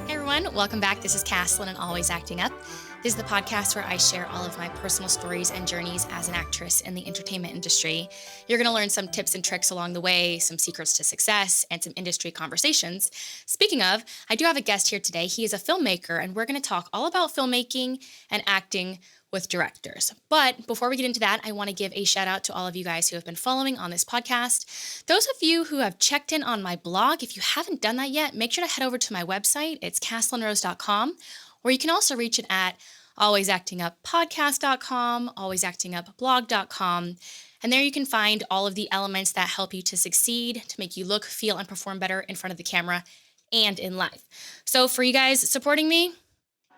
Hey everyone, welcome back. This is Caslin and Always Acting Up. This is the podcast where I share all of my personal stories and journeys as an actress in the entertainment industry. You're going to learn some tips and tricks along the way, some secrets to success, and some industry conversations. Speaking of, I do have a guest here today. He is a filmmaker, and we're going to talk all about filmmaking and acting with directors. But before we get into that, I want to give a shout out to all of you guys who have been following on this podcast. Those of you who have checked in on my blog, if you haven't done that yet, make sure to head over to my website. It's caslinrose.com, or you can also reach it at alwaysactinguppodcast.com, alwaysactingupblog.com. And there you can find all of the elements that help you to succeed, to make you look, feel, and perform better in front of the camera and in life. So for you guys supporting me,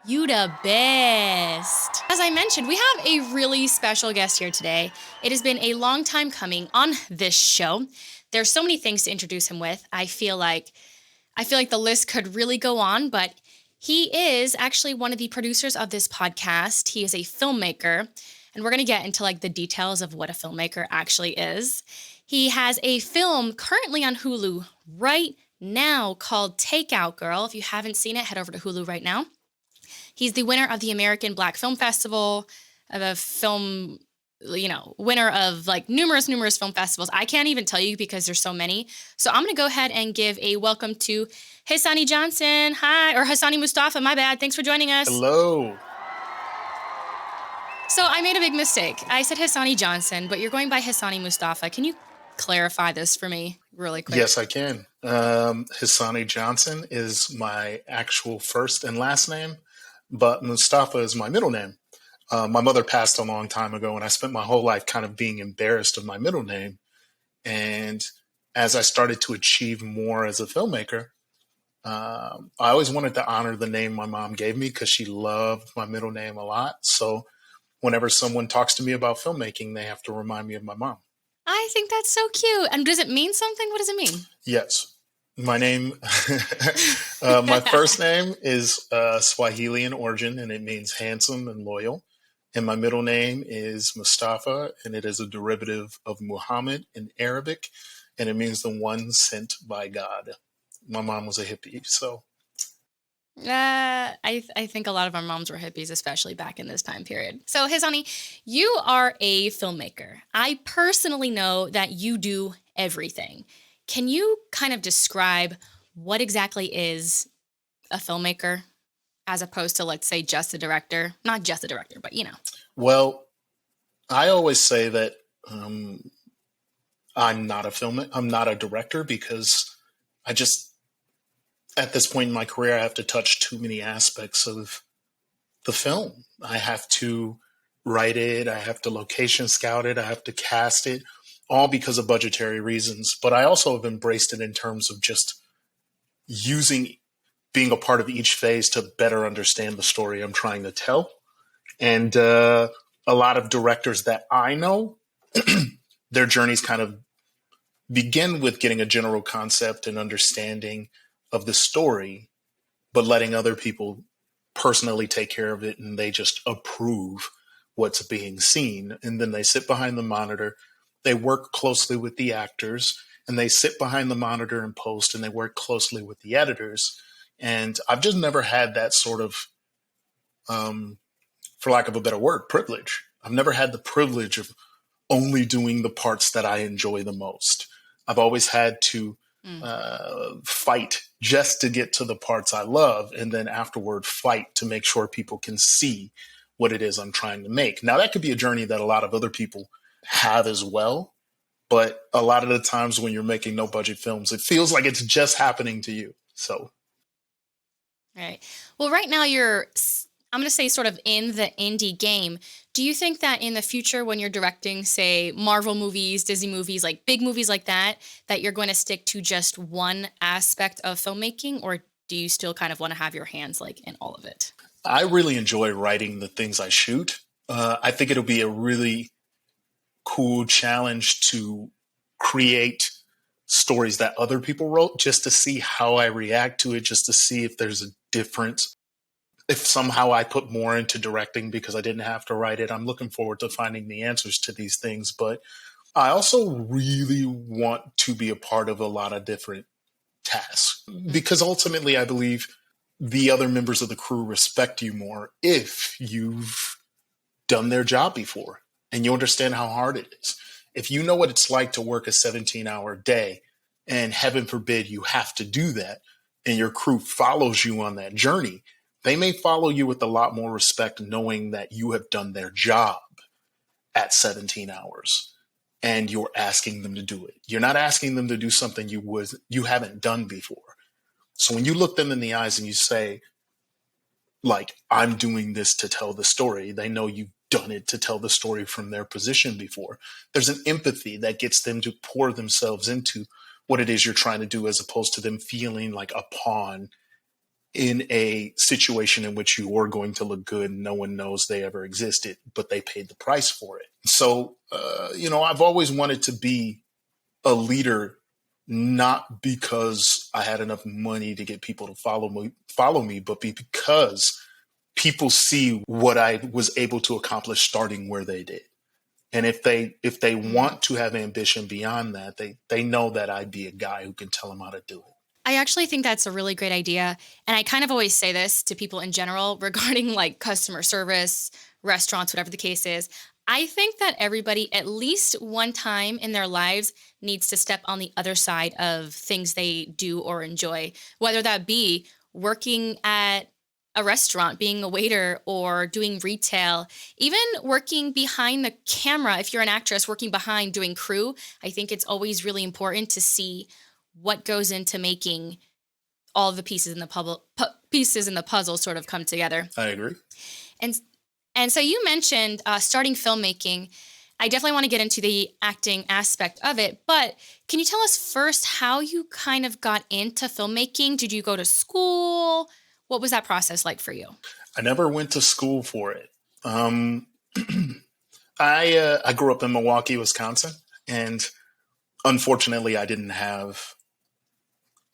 you the best. As I mentioned, we have a really special guest here today. It has been a long time coming on this show. There's so many things to introduce him with. I feel like the list could really go on, but he is actually one of the producers of this podcast. He is a filmmaker, and we're going to get into like the details of what a filmmaker actually is. He has a film currently on Hulu right now called Takeout Girl. If you haven't seen it, head over to Hulu right now. He's the winner of the American Black Film Festival, of a film, winner of like numerous film festivals. I can't even tell you because there's so many. So I'm going to go ahead and give a welcome to Hisonni Johnson. Hi, or Hisonni Mustafa, my bad. Thanks for joining us. Hello. So I made a big mistake. I said Hisonni Johnson, but you're going by Hisonni Mustafa. Can you clarify this for me really quick? Yes, I can. Hisonni Johnson is my actual first and last name, but Mustafa is my middle name. My mother passed a long time ago, and I spent my whole life kind of being embarrassed of my middle name. And as I started to achieve more as a filmmaker, I always wanted to honor the name my mom gave me because she loved my middle name a lot. So whenever someone talks to me about filmmaking, they have to remind me of my mom. I think that's so cute. And does it mean something? What does it mean? Yes. My name, my first name is Swahili in origin, and it means handsome and loyal. And my middle name is Mustafa, and it is a derivative of Muhammad in Arabic, and it means the one sent by God. My mom was a hippie, so. I think a lot of our moms were hippies, especially back in this time period. So, Hisonni, you are a filmmaker. I personally know that you do everything. Can you kind of describe what exactly is a filmmaker as opposed to, let's say, just a director? Not just a director, but Well, I always say that I'm not a filmmaker. I'm not a director because at this point in my career, I have to touch too many aspects of the film. I have to write it. I have to location scout it. I have to cast it, all because of budgetary reasons. But I also have embraced it in terms of just being a part of each phase to better understand the story I'm trying to tell. And a lot of directors that I know, their journeys kind of begin with getting a general concept and understanding of the story, but letting other people personally take care of it, and they just approve what's being seen. And then they sit behind the monitor, they work closely with the actors, and they sit behind the monitor in post, and they work closely with the editors. And I've just never had that sort of, for lack of a better word, privilege. I've never had the privilege of only doing the parts that I enjoy the most. I've always had to fight just to get to the parts I love, and then afterward fight to make sure people can see what it is I'm trying to make. Now, that could be a journey that a lot of other people have as well, but a lot of the times when you're making no budget films, it feels like it's just happening to you. So, All right. Well, right now I'm going to say sort of in the indie game. Do you think that in the future when you're directing, say, Marvel movies, Disney movies, like big movies like that you're going to stick to just one aspect of filmmaking, or do you still kind of want to have your hands like in all of it? I really enjoy writing the things I shoot. I think it'll be a really cool challenge to create stories that other people wrote just to see how I react to it, just to see if there's a difference. If somehow I put more into directing because I didn't have to write it, I'm looking forward to finding the answers to these things. But I also really want to be a part of a lot of different tasks because ultimately I believe the other members of the crew respect you more if you've done their job before and you understand how hard it is. If you know what it's like to work a 17-hour day, and heaven forbid you have to do that, and your crew follows you on that journey, they may follow you with a lot more respect, knowing that you have done their job at 17 hours and you're asking them to do it. You're not asking them to do something you haven't done before. So when you look them in the eyes and you say, like, I'm doing this to tell the story, they know you've done it to tell the story from their position before. There's an empathy that gets them to pour themselves into what it is you're trying to do, as opposed to them feeling like a pawn in a situation in which you are going to look good and no one knows they ever existed, but they paid the price for it. So, I've always wanted to be a leader, not because I had enough money to get people to follow me, but because people see what I was able to accomplish starting where they did. And if they want to have ambition beyond that, they know that I'd be a guy who can tell them how to do it. I actually think that's a really great idea. And I kind of always say this to people in general regarding like customer service, restaurants, whatever the case is. I think that everybody, at least one time in their lives, needs to step on the other side of things they do or enjoy, whether that be working at a restaurant, being a waiter, or doing retail, even working behind the camera. If you're an actress working behind doing crew, I think it's always really important to see what goes into making all the pieces in the puzzle sort of come together. I agree. And and so you mentioned starting filmmaking. I definitely want to get into the acting aspect of it, but can you tell us first how you kind of got into filmmaking? Did you go to school? What was that process like for you? I never went to school for it. I grew up in Milwaukee, Wisconsin, and unfortunately, I didn't have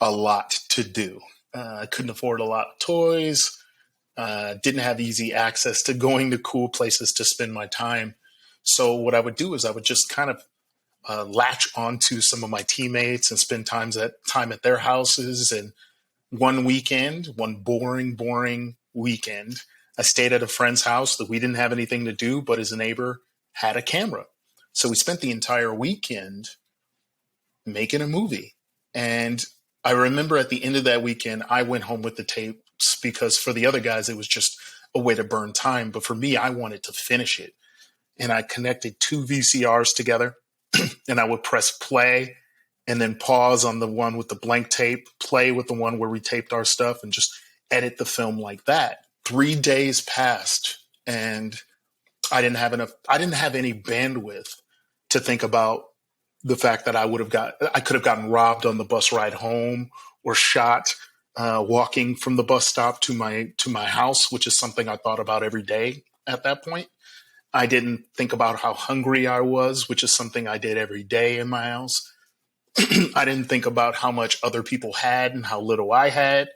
a lot to do. I couldn't afford a lot of toys. Didn't have easy access to going to cool places to spend my time. So what I would do is I would just kind of latch onto some of my teammates and spend time at their houses. And one weekend, one boring weekend, I stayed at a friend's house that we didn't have anything to do, but his neighbor had a camera. So we spent the entire weekend making a movie. And I remember at the end of that weekend, I went home with the tapes because for the other guys, it was just a way to burn time. But for me, I wanted to finish it. And I connected two VCRs together and I would press play and then pause on the one with the blank tape, play with the one where we taped our stuff, and just edit the film like that. 3 days passed and I didn't have any bandwidth to think about the fact that I could have gotten robbed on the bus ride home or shot walking from the bus stop to my house, which is something I thought about every day at that point. I didn't think about how hungry I was, which is something I did every day in my house. I didn't think about how much other people had and how little I had.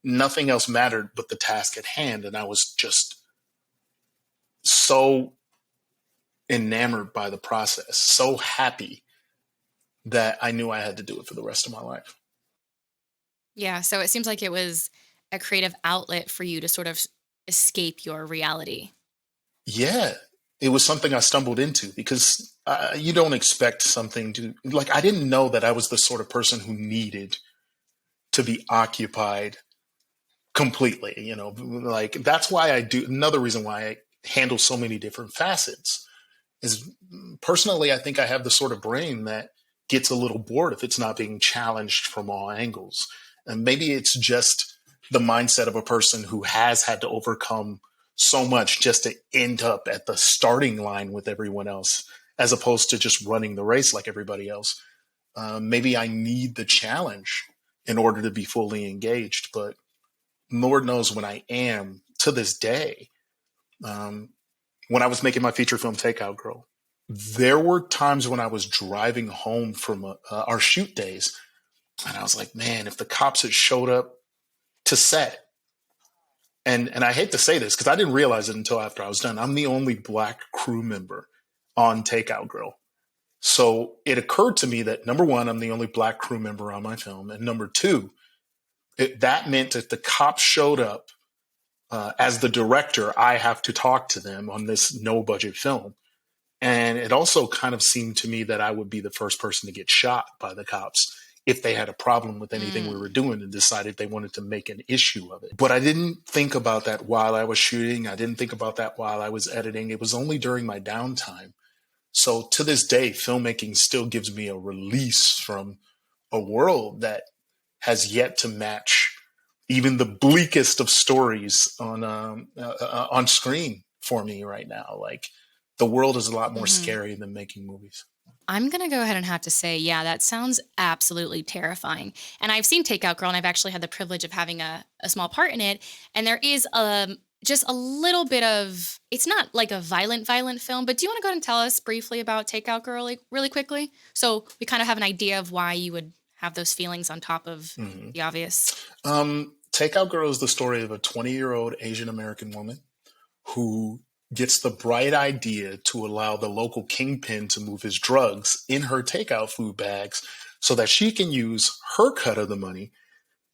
Nothing else mattered but the task at hand. And I was just so enamored by the process, so happy that I knew I had to do it for the rest of my life. Yeah, so it seems like it was a creative outlet for you to sort of escape your reality. Yeah, it was something I stumbled into because you don't expect something to, like, I didn't know that I was the sort of person who needed to be occupied completely, like that's why another reason why I handle so many different facets is personally, I think I have the sort of brain that gets a little bored if it's not being challenged from all angles. And maybe it's just the mindset of a person who has had to overcome so much just to end up at the starting line with everyone else, as opposed to just running the race like everybody else. Maybe I need the challenge in order to be fully engaged, but Lord knows when I am to this day. When I was making my feature film Takeout Girl, there were times when I was driving home from our shoot days, and I was like, man, if the cops had showed up to set, and I hate to say this because I didn't realize it until after I was done, I'm the only Black crew member on Takeout Girl. So it occurred to me that, number one, I'm the only Black crew member on my film, and number two, that meant that the cops showed up. As the director, I have to talk to them on this no budget film. And it also kind of seemed to me that I would be the first person to get shot by the cops if they had a problem with anything we were doing and decided they wanted to make an issue of it. But I didn't think about that while I was shooting. I didn't think about that while I was editing. It was only during my downtime. So to this day, filmmaking still gives me a release from a world that has yet to match even the bleakest of stories on screen for me right now. Like, the world is a lot more scary than making movies. I'm going to go ahead and have to say, yeah, that sounds absolutely terrifying. And I've seen Takeout Girl, and I've actually had the privilege of having a small part in it. And there is just a little bit of, it's not like a violent film, but do you want to go ahead and tell us briefly about Takeout Girl, like, really quickly? So we kind of have an idea of why you would have those feelings on top of the obvious. Takeout Girl is the story of a 20-year-old Asian American woman who gets the bright idea to allow the local kingpin to move his drugs in her takeout food bags so that she can use her cut of the money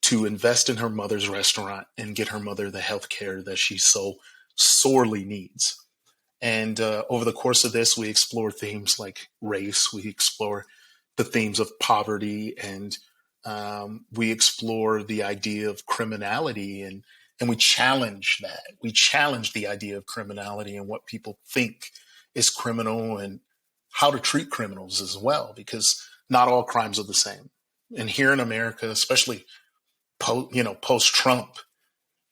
to invest in her mother's restaurant and get her mother the health care that she so sorely needs. And over the course of this, we explore themes like race. We explore the themes of poverty, and we explore the idea of criminality, and we challenge that. We challenge the idea of criminality and what people think is criminal and how to treat criminals as well, because not all crimes are the same. And here in America, especially post-Trump,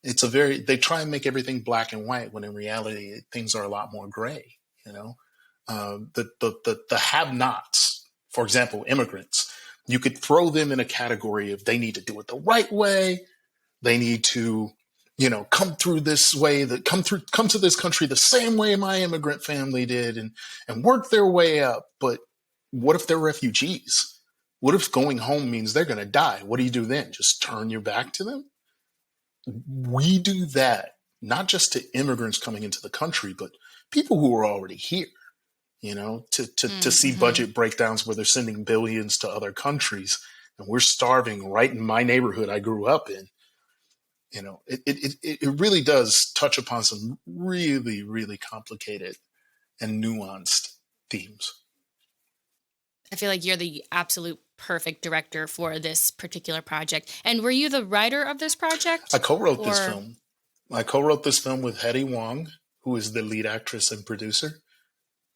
they try and make everything black and white when in reality things are a lot more gray. The have-nots, for example, immigrants, you could throw them in a category of they need to do it the right way. They need to, come through this way, come to this country the same way my immigrant family did, and work their way up. But what if they're refugees? What if going home means they're going to die? What do you do then? Just turn your back to them? We do that, not just to immigrants coming into the country, but people who are already here, to see budget breakdowns where they're sending billions to other countries and we're starving right in my neighborhood I grew up in. It really does touch upon some really, really complicated and nuanced themes. I feel like you're the absolute perfect director for this particular project. And were you the writer of this project? I co-wrote this film. I co-wrote this film with Hedy Wong, who is the lead actress and producer.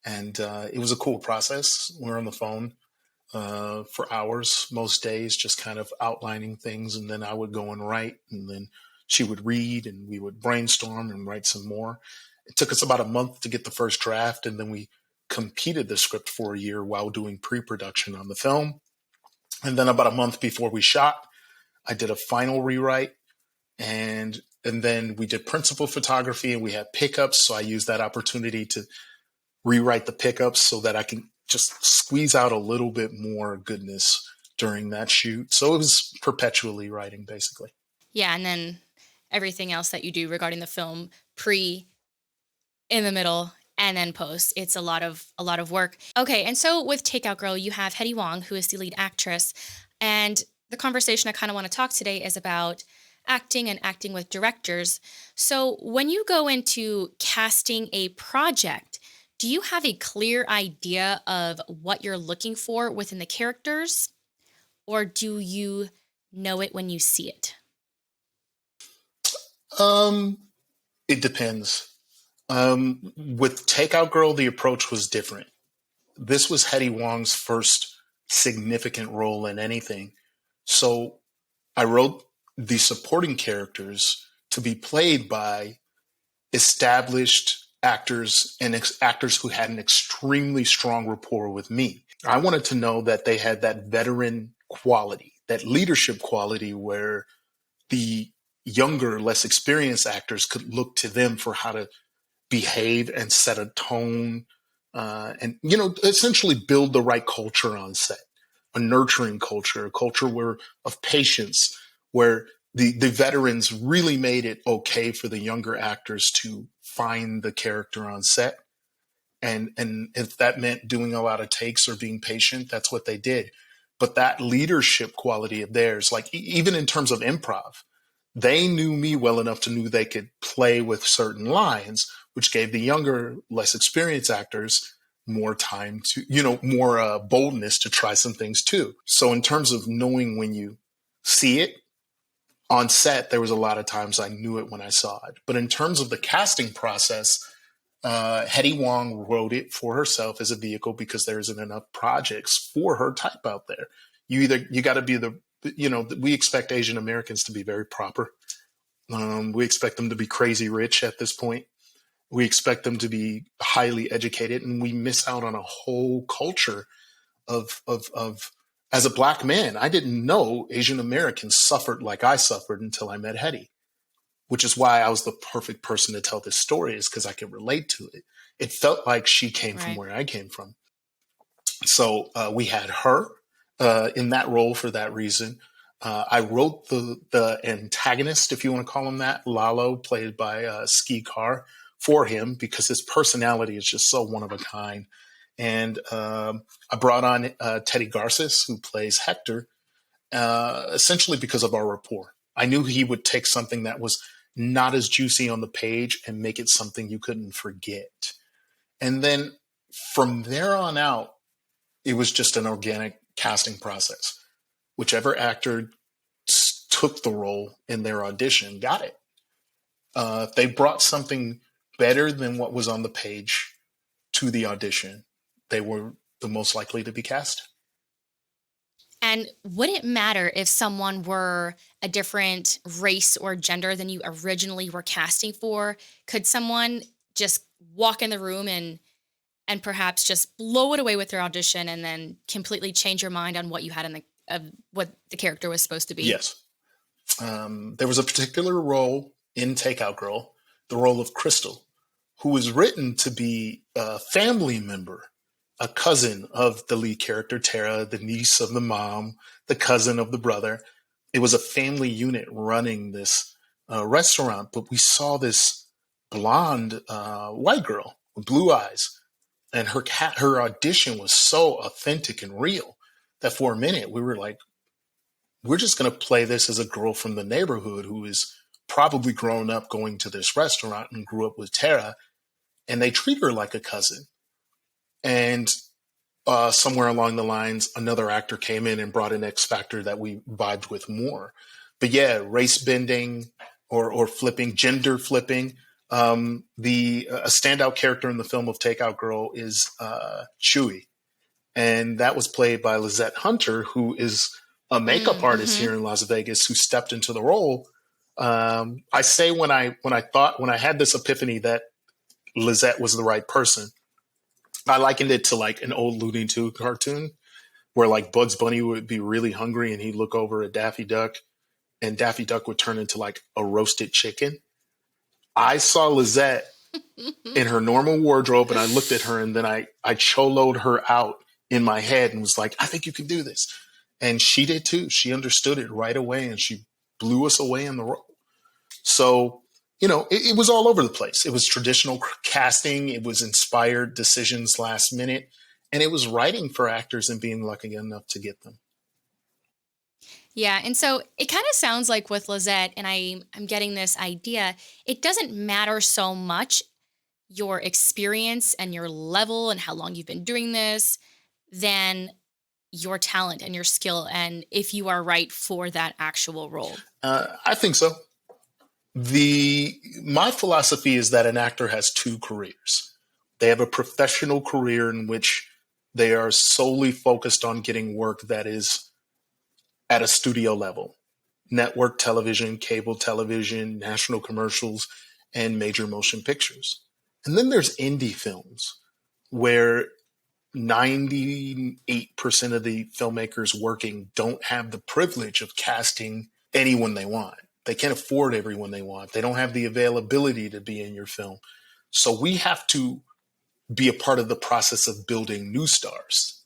And it was a cool process. We were on the phone for hours most days, just kind of outlining things. And then I would go and write, and then she would read, and we would brainstorm and write some more. It took us about a month to get the first draft, and then we competed the script for a year while doing pre-production on the film. And then about a month before we shot, I did a final rewrite, and then we did principal photography, and we had pickups. So I used that opportunity to rewrite the pickups so that I can just squeeze out a little bit more goodness during that shoot. So it was perpetually writing, basically. Yeah, and then everything else that you do regarding the film, pre, in the middle, and then post. It's a lot of work. Okay, and so with Takeout Girl, you have Hedy Wong, who is the lead actress. And the conversation I kind of want to talk today is about acting and acting with directors. So when you go into casting a project, do you have a clear idea of what you're looking for within the characters? Or do you know it when you see it? It depends. With Takeout Girl, the approach was different. This was Hedy Wong's first significant role in anything. So I wrote the supporting characters to be played by established actors and actors who had an extremely strong rapport with me. I wanted to know that they had that veteran quality, that leadership quality, where the younger, less experienced actors could look to them for how to behave and set a tone, and essentially build the right culture on set, a nurturing culture, a culture of patience, where the veterans really made it okay for the younger actors to find the character on set. And if that meant doing a lot of takes or being patient, that's what they did. but that leadership quality of theirs, like even in terms of improv, they knew me well enough to know they could play with certain lines, which gave the younger, less experienced actors more time to, more boldness to try some things too. So in terms of knowing when you see it on set, there was a lot of times I knew it when I saw it. But in terms of the casting process, Hedy Wong wrote it for herself as a vehicle because there isn't enough projects for her type out there. You got to be we expect Asian Americans to be very proper. We expect them to be crazy rich at this point. We expect them to be highly educated, and we miss out on a whole culture of as a Black man, I didn't know Asian Americans suffered like I suffered until I met Hedy, which is why I was the perfect person to tell this story, is because I could relate to it. It felt like she came from where I came from. So we had her in that role for that reason. I wrote the antagonist, if you want to call him that, Lalo, played by Ski Carr, for him because his personality is just so one of a kind. And I brought on Teddy Garces, who plays Hector, essentially because of our rapport. I knew he would take something that was not as juicy on the page and make it something you couldn't forget. And then from there on out, it was just an organic casting process. Whichever actor took the role in their audition got it. If they brought something better than what was on the page to the audition, they were the most likely to be cast. And would it matter if someone were a different race or gender than you originally were casting for? Could someone just walk in the room and perhaps just blow it away with their audition and then completely change your mind on what you had in what the character was supposed to be? Yes. There was a particular role in Takeout Girl, the role of Crystal, who was written to be a family member, a cousin of the lead character, Tara, the niece of the mom, the cousin of the brother. It was a family unit running this restaurant, but we saw this blonde white girl with blue eyes, and her audition was so authentic and real that for a minute we were like, we're just going to play this as a girl from the neighborhood who is probably grown up going to this restaurant and grew up with Tara, and they treat her like a cousin. And somewhere along the lines, another actor came in and brought an X factor that we vibed with more. But yeah, race bending or flipping, gender flipping. A standout character in the film of Takeout Girl is Chewy. And that was played by Lizette Hunter, who is a makeup artist here in Las Vegas who stepped into the role. I say when I had this epiphany that Lizette was the right person, I likened it to like an old Looney Tunes cartoon where like Bugs Bunny would be really hungry and he'd look over at Daffy Duck and Daffy Duck would turn into like a roasted chicken. I saw Lizette in her normal wardrobe and I looked at her and then I choloed her out in my head and was like, I think you can do this. And she did too. She understood it right away and she blew us away in the role. So, it was all over the place. It was traditional casting. It was inspired decisions last minute. And it was writing for actors and being lucky enough to get them. Yeah. And so it kind of sounds like with Lizette, and I'm getting this idea, it doesn't matter so much your experience and your level and how long you've been doing this than your talent and your skill and if you are right for that actual role. I think so. My philosophy is that an actor has two careers. They have a professional career in which they are solely focused on getting work that is at a studio level, network television, cable television, national commercials, and major motion pictures. And then there's indie films where 98% of the filmmakers working don't have the privilege of casting anyone they want. They can't afford everyone they want. They don't have the availability to be in your film. So we have to be a part of the process of building new stars.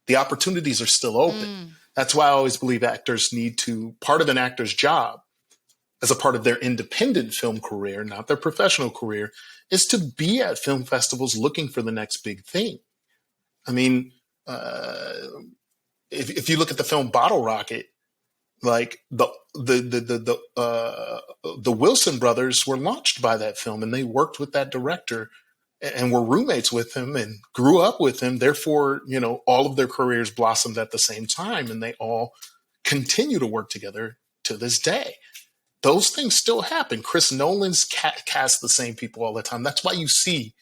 The opportunities are still open. That's why I always believe actors need to, part of an actor's job as a part of their independent film career, not their professional career, is to be at film festivals looking for the next big thing. I mean, if you look at the film Bottle Rocket, like the Wilson brothers were launched by that film, and they worked with that director and were roommates with him and grew up with him. Therefore, all of their careers blossomed at the same time, and they all continue to work together to this day. Those things still happen. Chris Nolan's cast the same people all the time. That's why you see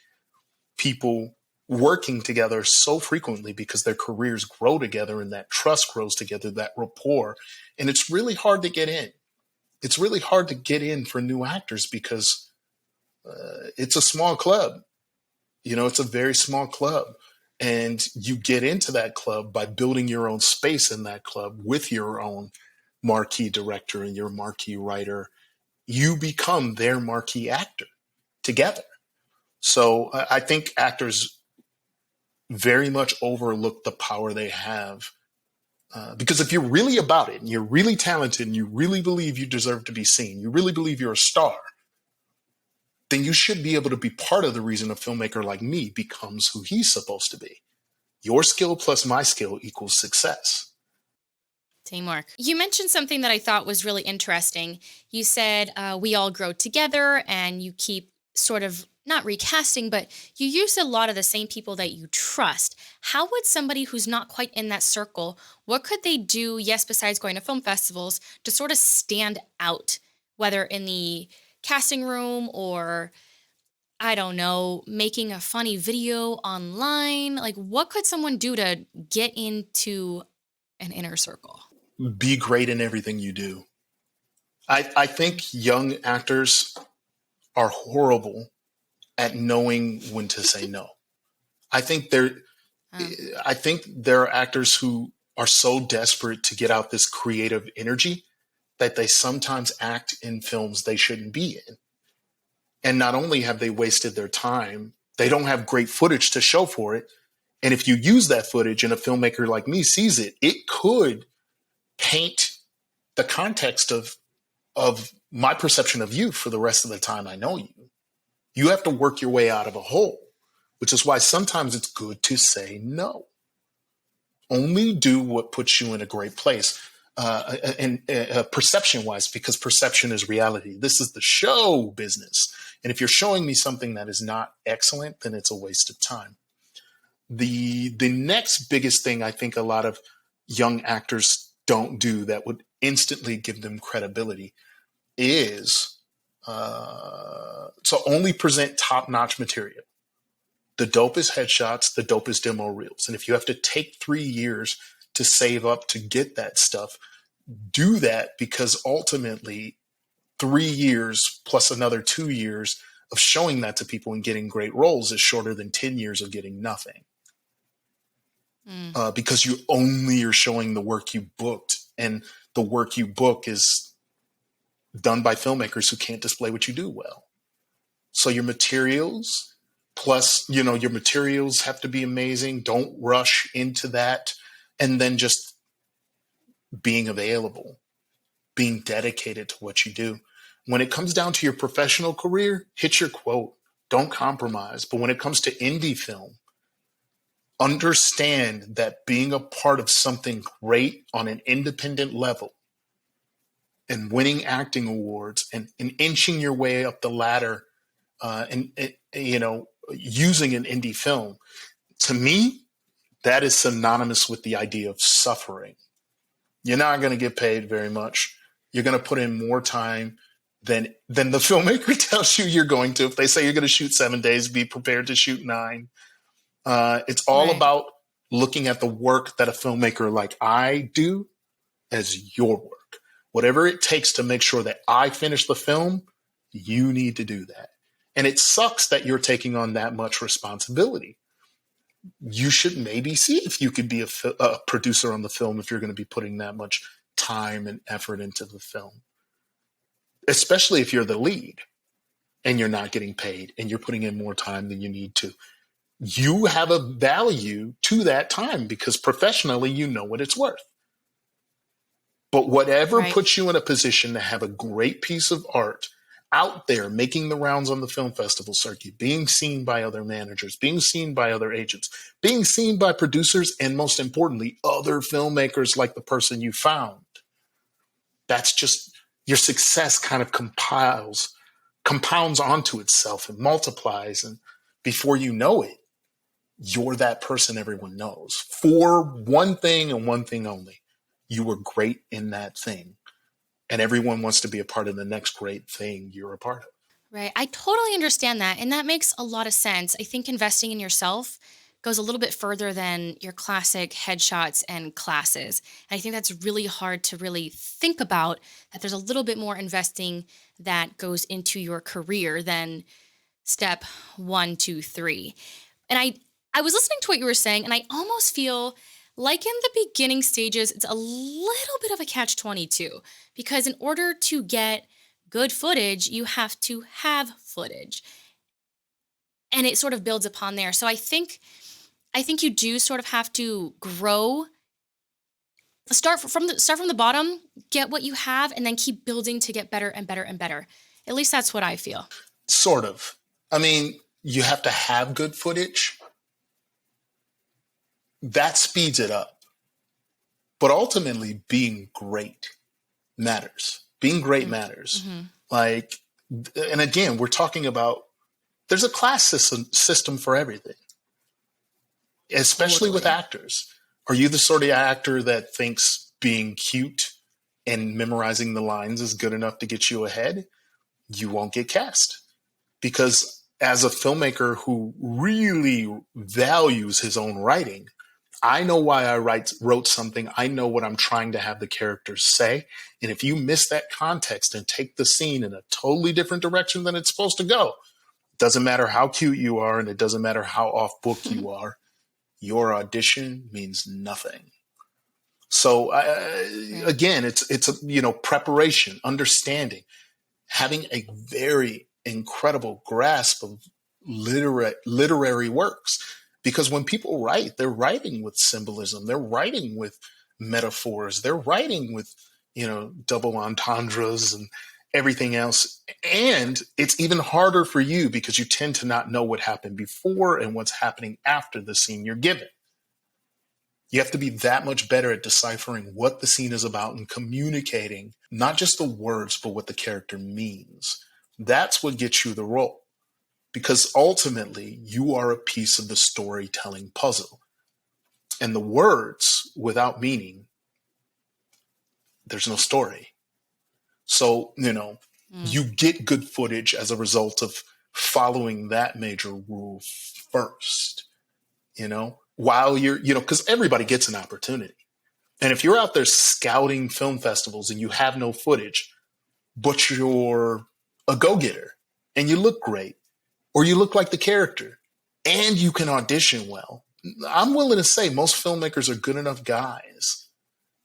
people working together so frequently, because their careers grow together and that trust grows together, that rapport. And it's really hard to get in. It's really hard to get in for new actors because it's a small club. It's a very small club. And you get into that club by building your own space in that club with your own marquee director and your marquee writer. You become their marquee actor together. So I think actors very much overlook the power they have. Because if you're really about it and you're really talented and you really believe you deserve to be seen, you really believe you're a star, then you should be able to be part of the reason a filmmaker like me becomes who he's supposed to be. Your skill plus my skill equals success. Teamwork. You mentioned something that I thought was really interesting. You said we all grow together, and you keep sort of not recasting, but you use a lot of the same people that you trust. How would somebody who's not quite in that circle, what could they do, yes, besides going to film festivals, to sort of stand out, whether in the casting room or, I don't know, making a funny video online? Like, what could someone do to get into an inner circle? Be great in everything you do. I think young actors are horrible at knowing when to say no. I think there are actors who are so desperate to get out this creative energy that they sometimes act in films they shouldn't be in. And not only have they wasted their time, they don't have great footage to show for it. And if you use that footage and a filmmaker like me sees it, it could paint the context of my perception of you for the rest of the time I know you. You have to work your way out of a hole, which is why sometimes it's good to say no. Only do what puts you in a great place, and perception-wise, because perception is reality. This is the show business. And if you're showing me something that is not excellent, then it's a waste of time. The next biggest thing I think a lot of young actors don't do that would instantly give them credibility is to only present top-notch material. The dopest headshots, the dopest demo reels. And if you have to take 3 years to save up to get that stuff, do that, because ultimately 3 years plus another 2 years of showing that to people and getting great roles is shorter than 10 years of getting nothing. Because you only are showing the work you booked, and the work you book is done by filmmakers who can't display what you do well. So your materials, plus, your materials have to be amazing. Don't rush into that. And then just being available, being dedicated to what you do. When it comes down to your professional career, hit your quote. Don't compromise. But when it comes to indie film, understand that being a part of something great on an independent level and winning acting awards and inching your way up the ladder and using an indie film, to me, that is synonymous with the idea of suffering. You're not going to get paid very much. You're going to put in more time than the filmmaker tells you you're going to. If they say you're going to shoot 7 days, be prepared to shoot 9. It's all about looking at the work that a filmmaker like I do as your work. Whatever it takes to make sure that I finish the film, you need to do that. And it sucks that you're taking on that much responsibility. You should maybe see if you could be a producer on the film if you're going to be putting that much time and effort into the film, especially if you're the lead and you're not getting paid and you're putting in more time than you need to. You have a value to that time because professionally, you know what it's worth. But whatever puts you in a position to have a great piece of art out there making the rounds on the film festival circuit, being seen by other managers, being seen by other agents, being seen by producers, and most importantly, other filmmakers like the person you found. That's just your success kind of compounds onto itself and multiplies. And before you know it, you're that person everyone knows for one thing and one thing only. You were great in that thing. And everyone wants to be a part of the next great thing you're a part of. Right. I totally understand that. And that makes a lot of sense. I think investing in yourself goes a little bit further than your classic headshots and classes. And I think that's really hard to really think about, that there's a little bit more investing that goes into your career than step 1, 2, 3. And I was listening to what you were saying, and I almost feel like in the beginning stages, it's a little bit of a catch-22, because in order to get good footage, you have to have footage. And it sort of builds upon there. So I think you do sort of have to grow. Start from the bottom, get what you have, and then keep building to get better and better and better. At least that's what I feel. Sort of. I mean, you have to have good footage. That speeds it up. But ultimately, being great matters. Being great matters. Mm-hmm. Like, and again, we're talking about, there's a class system for everything, especially with actors. Are you the sort of actor that thinks being cute and memorizing the lines is good enough to get you ahead? You won't get cast. Because as a filmmaker who really values his own writing, I know why I wrote something. I know what I'm trying to have the characters say. And if you miss that context and take the scene in a totally different direction than it's supposed to go, it doesn't matter how cute you are, and it doesn't matter how off book you are, your audition means nothing. So again, it's preparation, understanding, having a very incredible grasp of literary works. Because when people write, they're writing with symbolism, they're writing with metaphors, they're writing with, double entendres and everything else. And it's even harder for you because you tend to not know what happened before and what's happening after the scene you're given. You have to be that much better at deciphering what the scene is about and communicating not just the words, but what the character means. That's what gets you the role. Because ultimately, you are a piece of the storytelling puzzle. And the words without meaning, there's no story. So, you get good footage as a result of following that major rule first, while you're, because everybody gets an opportunity. And if you're out there scouting film festivals and you have no footage, but you're a go-getter and you look great, or you look like the character, and you can audition well, I'm willing to say most filmmakers are good enough guys,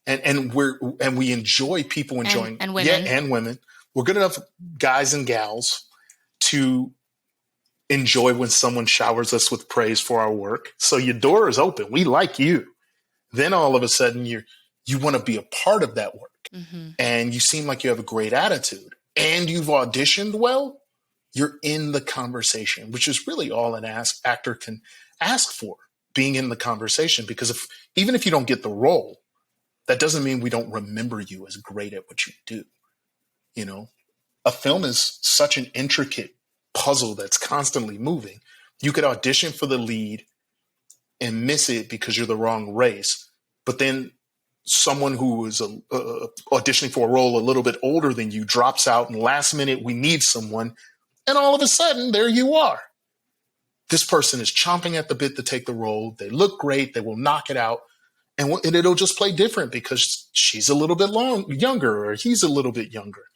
and we enjoy people enjoying, and women, and women. We're good enough guys and gals to enjoy when someone showers us with praise for our work. So your door is open. We like you. Then all of a sudden you want to be a part of that work, and you seem like you have a great attitude, and you've auditioned well. You're in the conversation, which is really all an actor can ask for, being in the conversation. Because even if you don't get the role, that doesn't mean we don't remember you as great at what you do. A film is such an intricate puzzle that's constantly moving. You could audition for the lead and miss it because you're the wrong race. But then someone who is auditioning for a role a little bit older than you drops out, and last minute we need someone. And all of a sudden, there you are. This person is chomping at the bit to take the role. They look great. They will knock it out. And it'll just play different because she's a little bit younger, or he's a little bit younger.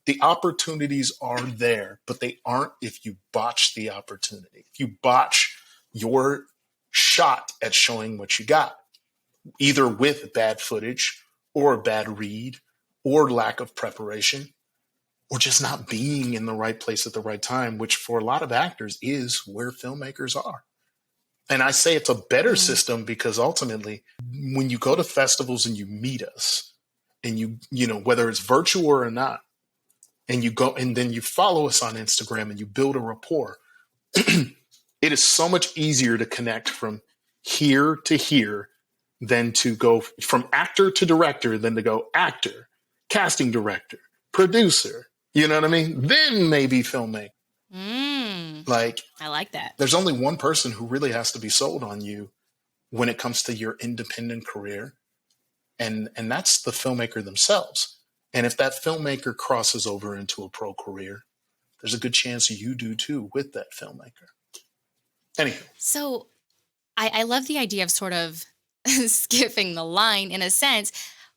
The opportunities are there, but they aren't if you botch the opportunity. If you botch your shot at showing what you got, either with bad footage or a bad read or lack of preparation, or just not being in the right place at the right time, which for a lot of actors is where filmmakers are. And I say it's a better system because ultimately, when you go to festivals and you meet us, and whether it's virtual or not, and you go and then you follow us on Instagram and you build a rapport, it is so much easier to connect from here to here than to go from actor to director than to go actor, casting director, producer. You know what I mean? Then maybe filmmaker. Like, I like that. There's only one person who really has to be sold on you when it comes to your independent career. And that's the filmmaker themselves. And if that filmmaker crosses over into a pro career, there's a good chance you do too with that filmmaker. Anyway. So I love the idea of sort of skipping the line in a sense.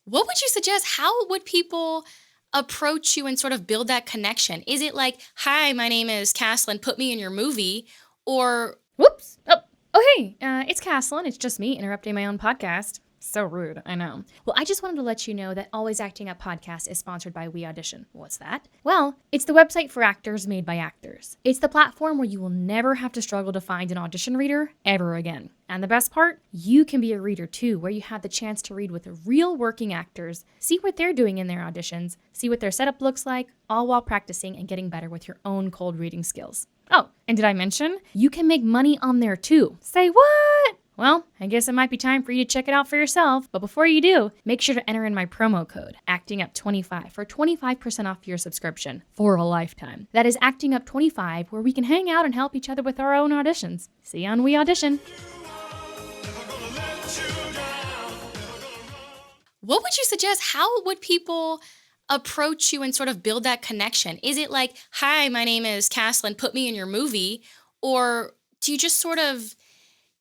What would you suggest? How would people approach you and sort of build that connection? Is it like, hi, my name is Caslin, put me in your movie? Or, whoops, hey, it's Caslin. It's just me interrupting my own podcast. So rude, I know. Well, I just wanted to let you know that Always Acting Up podcast is sponsored by WeAudition. What's that? Well, it's the website for actors made by actors. It's the platform where you will never have to struggle to find an audition reader ever again. And the best part? You can be a reader too, where you have the chance to read with real working actors, see what they're doing in their auditions, see what their setup looks like, all while practicing and getting better with your own cold reading skills. Oh, and did I mention? You can make money on there too. Say what? Well, I guess it might be time for you to check it out for yourself. But before you do, make sure to enter in my promo code, ActingUp25, for 25% off your subscription for a lifetime. That is ActingUp25, where we can hang out and help each other with our own auditions. See you on WeAudition. What would you suggest? How would people approach you and sort of build that connection? Is it like, hi, my name is Caslin, put me in your movie? Or do you just sort of,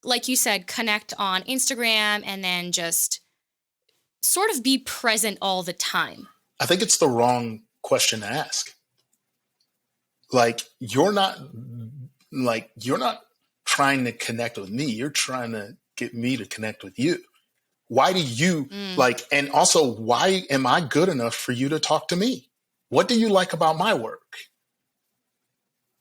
like you said, connect on Instagram and then just sort of be present all the time? I think it's the wrong question to ask. You're not trying to connect with me. You're trying to get me to connect with you. Why do you and also why am I good enough for you to talk to me? What do you like about my work?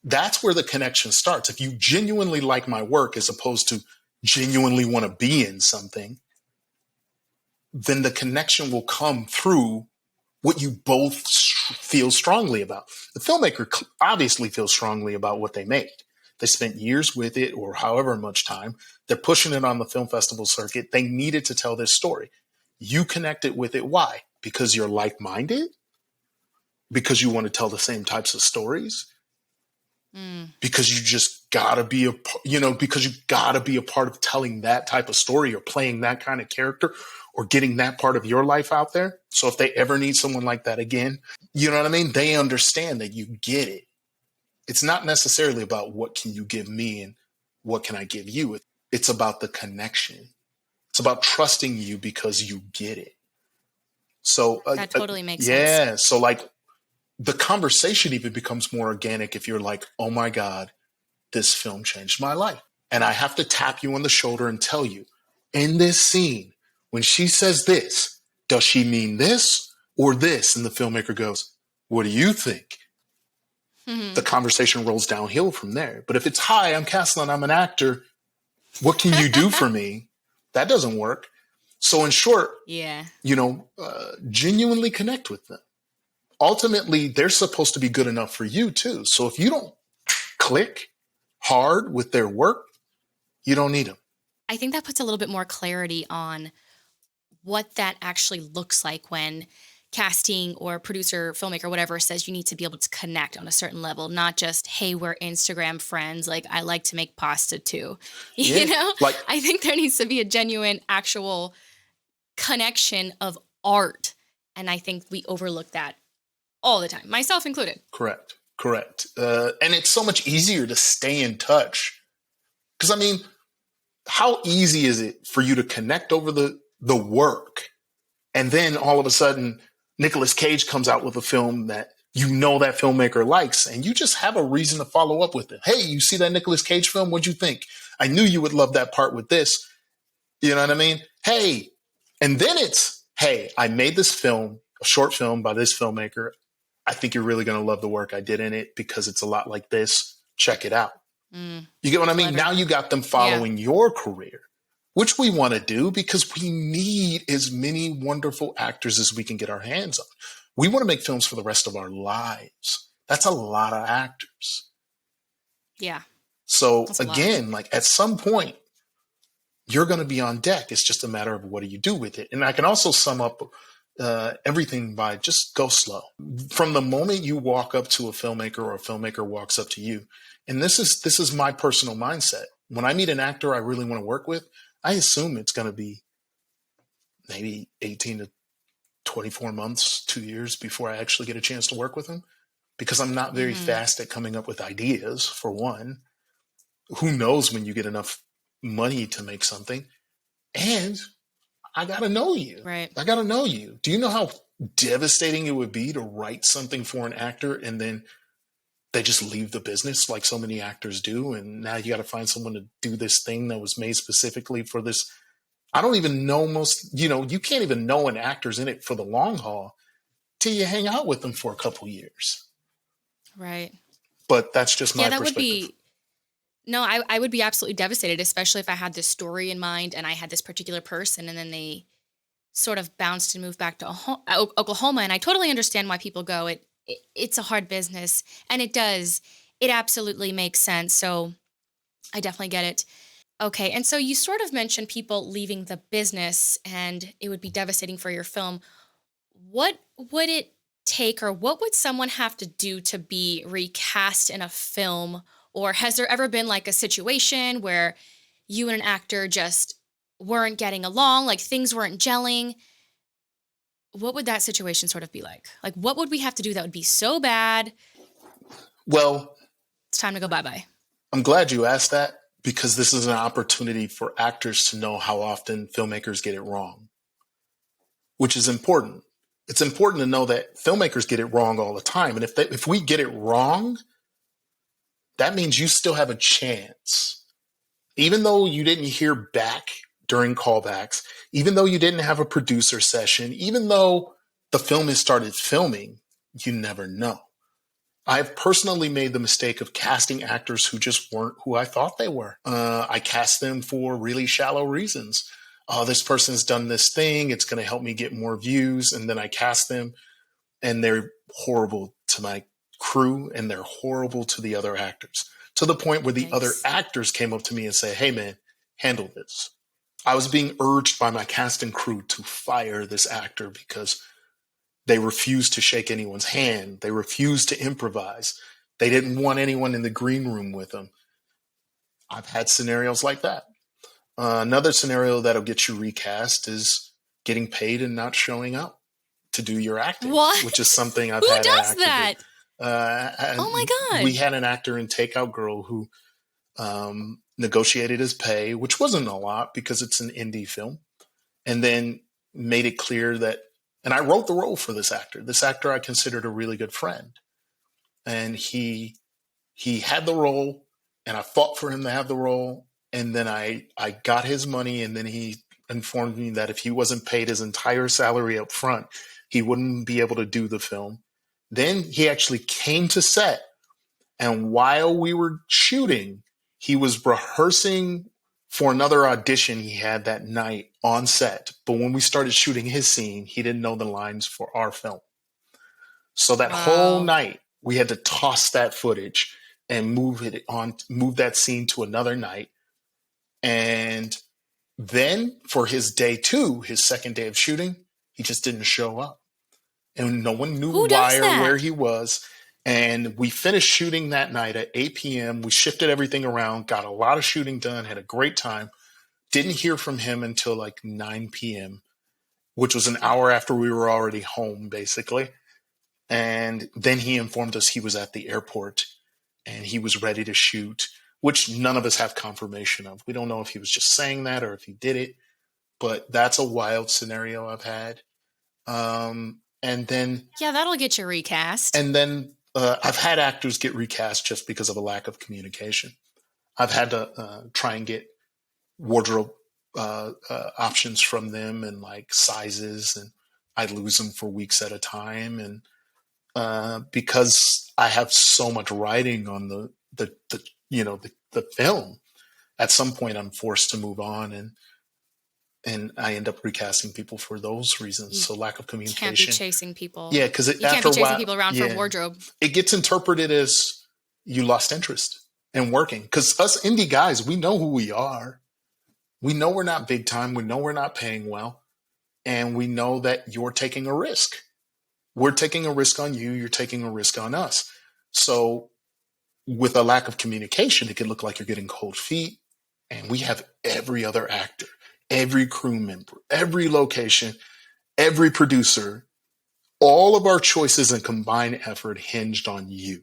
That's where the connection starts. If you genuinely like my work as opposed to genuinely want to be in something, then the connection will come through what you both feel strongly about. The filmmaker obviously feels strongly about what they made. They spent years with it or however much time. They're pushing it on the film festival circuit. They needed to tell this story. You connected with it. Why? Because you're like-minded? Because you want to tell the same types of stories? Because you just gotta be because you gotta be a part of telling that type of story or playing that kind of character or getting that part of your life out there. So if they ever need someone like that again, you know what I mean? They understand that you get it. It's not necessarily about what can you give me and what can I give you. It's about the connection. It's about trusting you because you get it. So that totally makes sense. Yeah. So the conversation even becomes more organic if you're like, oh my God, this film changed my life. And I have to tap you on the shoulder and tell you, in this scene, when she says this, does she mean this or this? And the filmmaker goes, what do you think? The conversation rolls downhill from there. But if it's, hi, I'm Caslin, I'm an actor. What can you do for me? That doesn't work. So in short, genuinely connect with them. Ultimately, they're supposed to be good enough for you too. So if you don't click hard with their work, you don't need them. I think that puts a little bit more clarity on what that actually looks like when casting or producer, filmmaker, whatever says you need to be able to connect on a certain level, not just, hey, we're Instagram friends. Like, I like to make pasta too. You know? I think there needs to be a genuine, actual connection of art. And I think we overlook that all the time, myself included. Correct. And it's so much easier to stay in touch. Because, I mean, how easy is it for you to connect over the work? And then all of a sudden, Nicolas Cage comes out with a film that you know that filmmaker likes, and you just have a reason to follow up with it. Hey, you see that Nicolas Cage film? What'd you think? I knew you would love that part with this. You know what I mean? Hey, and then it's, hey, I made this film, a short film by this filmmaker. I think you're really going to love the work I did in it because it's a lot like this. Check it out. You get what I mean? Now you got them following your career, which we want to do because we need as many wonderful actors as we can get our hands on. We want to make films for the rest of our lives. That's a lot of actors. Yeah. So That's a lot. again, like at some point, you're going to be on deck. It's just a matter of what do you do with it. And I can also sum up everything by just go slow. From the moment you walk up to a filmmaker or a filmmaker walks up to you, and this is my personal mindset. When I meet an actor I really want to work with, I assume it's going to be maybe 18 to 24 months, 2 years before I actually get a chance to work with them, because I'm not very fast at coming up with ideas, for one. Who knows when you get enough money to make something? And I got to know you. Right. I got to know you. Do you know how devastating it would be to write something for an actor and then they just leave the business like so many actors do? And now you got to find someone to do this thing that was made specifically for this. I don't even know you can't even know an actor's in it for the long haul till you hang out with them for a couple years. Right. But that's just my that perspective. Would be, no, I would be absolutely devastated, especially if I had this story in mind and I had this particular person and then they sort of bounced and moved back to Oklahoma. And I totally understand why people go. It's a hard business, and it absolutely makes sense. So I definitely get it. Okay. And so you sort of mentioned people leaving the business and it would be devastating for your film. What would it take, or what would someone have to do to be recast in a film? Or has there ever been like a situation where you and an actor just weren't getting along, like things weren't gelling? What would that situation sort of be like? Like, what would we have to do that would be so bad? Well, it's time to go bye-bye. I'm glad you asked that, because this is an opportunity for actors to know how often filmmakers get it wrong, which is important. It's important to know that filmmakers get it wrong all the time. And if we get it wrong, that means you still have a chance. Even though you didn't hear back during callbacks, even though you didn't have a producer session, even though the film has started filming, you never know. I've personally made the mistake of casting actors who just weren't who I thought they were. I cast them for really shallow reasons. Oh, this person's done this thing. It's going to help me get more views. And then I cast them and they're horrible to my crew and they're horrible to the other actors, to the point where the other actors came up to me and say, "Hey man, handle this." I was being urged by my cast and crew to fire this actor because they refused to shake anyone's hand. They refused to improvise. They didn't want anyone in the green room with them. I've had scenarios like that. Another scenario that'll get you recast is getting paid and not showing up to do your acting. What? Which is something I've Who had. Who does that? Oh my God. We had an actor in Takeout Girl who negotiated his pay, which wasn't a lot because it's an indie film, and then made it clear that, and I wrote the role for this actor. This actor I considered a really good friend. And he had the role, and I fought for him to have the role. And then I got his money, and then he informed me that if he wasn't paid his entire salary up front, he wouldn't be able to do the film. Then he actually came to set, and while we were shooting, he was rehearsing for another audition he had that night on set. But when we started shooting his scene, he didn't know the lines for our film. So that whole night, we had to toss that footage and move that scene to another night. And then for his day 2, his second day of shooting, he just didn't show up. And no one knew why or where he was. And we finished shooting that night at 8 p.m. We shifted everything around, got a lot of shooting done, had a great time. Didn't hear from him until like 9 p.m., which was an hour after we were already home, basically. And then he informed us he was at the airport and he was ready to shoot, which none of us have confirmation of. We don't know if he was just saying that or if he did it, but that's a wild scenario I've had. And then... yeah, that'll get you recast. And then I've had actors get recast just because of a lack of communication. I've had to try and get wardrobe options from them and like sizes, and I lose them for weeks at a time. And because I have so much writing on the film, at some point I'm forced to move on. And and I end up recasting people for those reasons. You So lack of can't be communication. chasing people. Yeah, because You can't after be a chasing while, people around for yeah, wardrobe. it gets interpreted as you lost interest in working. Because us indie guys, we know who we are. We know we're not big time. We know we're not paying well. And we know that you're taking a risk. We're taking a risk on you. You're taking a risk on us. So with a lack of communication, it can look like you're getting cold feet. And we have every other actor, every crew member, every location, every producer, all of our choices and combined effort hinged on you.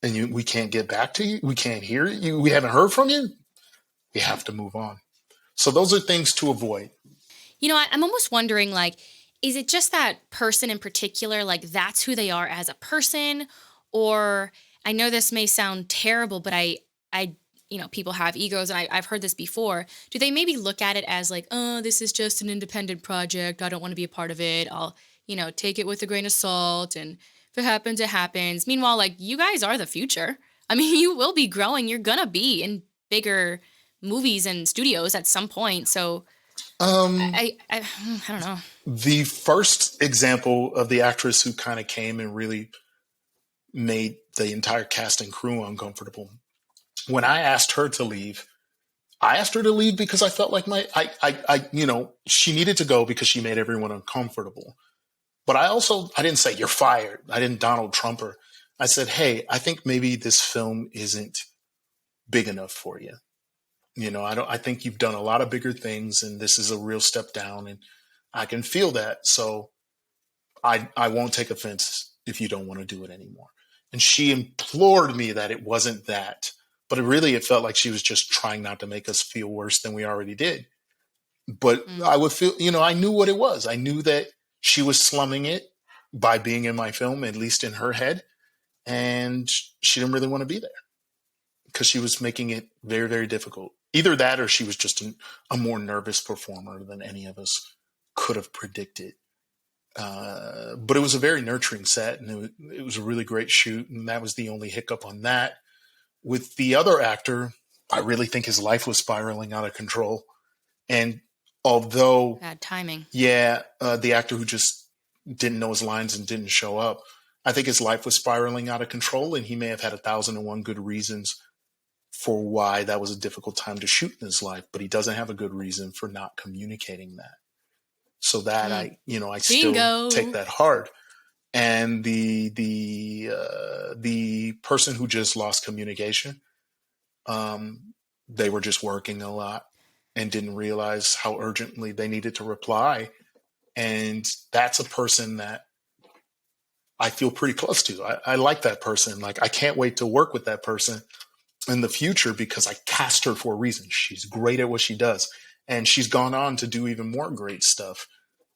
And we can't get back to you. We can't hear you. We haven't heard from you. We have to move on. So those are things to avoid. You know, I'm almost wondering, like, is it just that person in particular, like that's who they are as a person? Or I know this may sound terrible, but I, people have egos and I've heard this before. Do they maybe look at it as like, oh, this is just an independent project. I don't want to be a part of it. I'll, take it with a grain of salt. And if it happens, it happens. Meanwhile, like you guys are the future. I mean, you will be growing. You're going to be in bigger movies and studios at some point. So, Um, I don't know. the first example of the actress who kind of came and really made the entire cast and crew uncomfortable. When I asked her to leave, I asked her to leave because I felt like she needed to go because she made everyone uncomfortable. But I didn't say you're fired. I didn't Donald Trump her. I said, hey, I think maybe this film isn't big enough for you. I think you've done a lot of bigger things and this is a real step down and I can feel that. So I won't take offense if you don't want to do it anymore. And she implored me that it wasn't that, but it felt like she was just trying not to make us feel worse than we already did. But I would feel, I knew what it was. I knew that she was slumming it by being in my film, at least in her head. And she didn't really want to be there because she was making it very, very difficult. Either that or she was just a more nervous performer than any of us could have predicted. But it was a very nurturing set and it was a really great shoot. And that was the only hiccup on that. With the other actor, I really think his life was spiraling out of control. And although Bad timing. yeah, the actor who just didn't know his lines and didn't show up, I think his life was spiraling out of control and he may have had 1,001 good reasons for why that was a difficult time to shoot in his life, but he doesn't have a good reason for not communicating that. So that I still take that hard. And the person who just lost communication, they were just working a lot and didn't realize how urgently they needed to reply. And that's a person that I feel pretty close to. I like that person. Like I can't wait to work with that person in the future because I cast her for a reason. She's great at what she does. And she's gone on to do even more great stuff.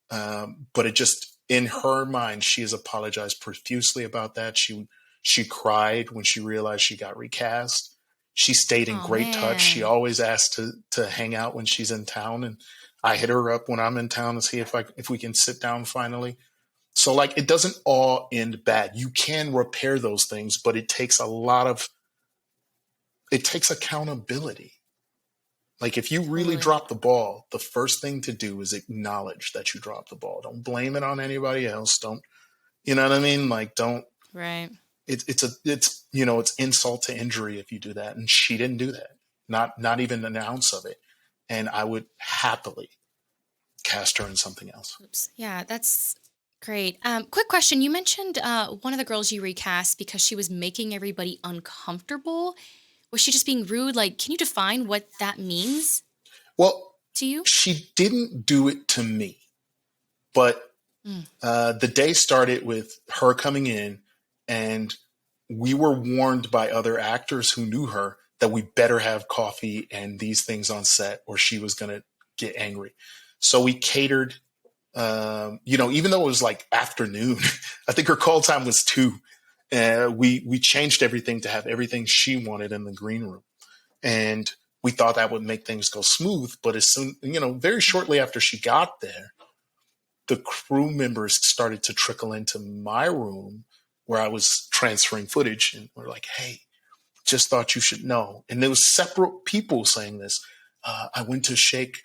But it just, in her mind, she has apologized profusely about that. She cried when she realized she got recast. She stayed in great touch. She always asked to hang out when she's in town. And I hit her up when I'm in town to see if we can sit down finally. So like, it doesn't all end bad. You can repair those things, but it takes accountability. Like if you really drop the ball, the first thing to do is acknowledge that you dropped the ball. Don't blame it on anybody else. Don't, you know what I mean? Like don't, right. It's insult to injury if you do that. And she didn't do that. Not even an ounce of it. And I would happily cast her in something else. Oops. Yeah, that's great. Quick question. You mentioned one of the girls you recast because she was making everybody uncomfortable. Was she just being rude? Like, can you define what that means? Well, to you? She didn't do it to me, but the day started with her coming in and we were warned by other actors who knew her that we better have coffee and these things on set or she was going to get angry. So we catered, even though it was like afternoon, I think her call time was 2. We changed everything to have everything she wanted in the green room. And we thought that would make things go smooth. But as soon, very shortly after she got there, the crew members started to trickle into my room where I was transferring footage. And we're like, hey, just thought you should know. And there was separate people saying this. I went to shake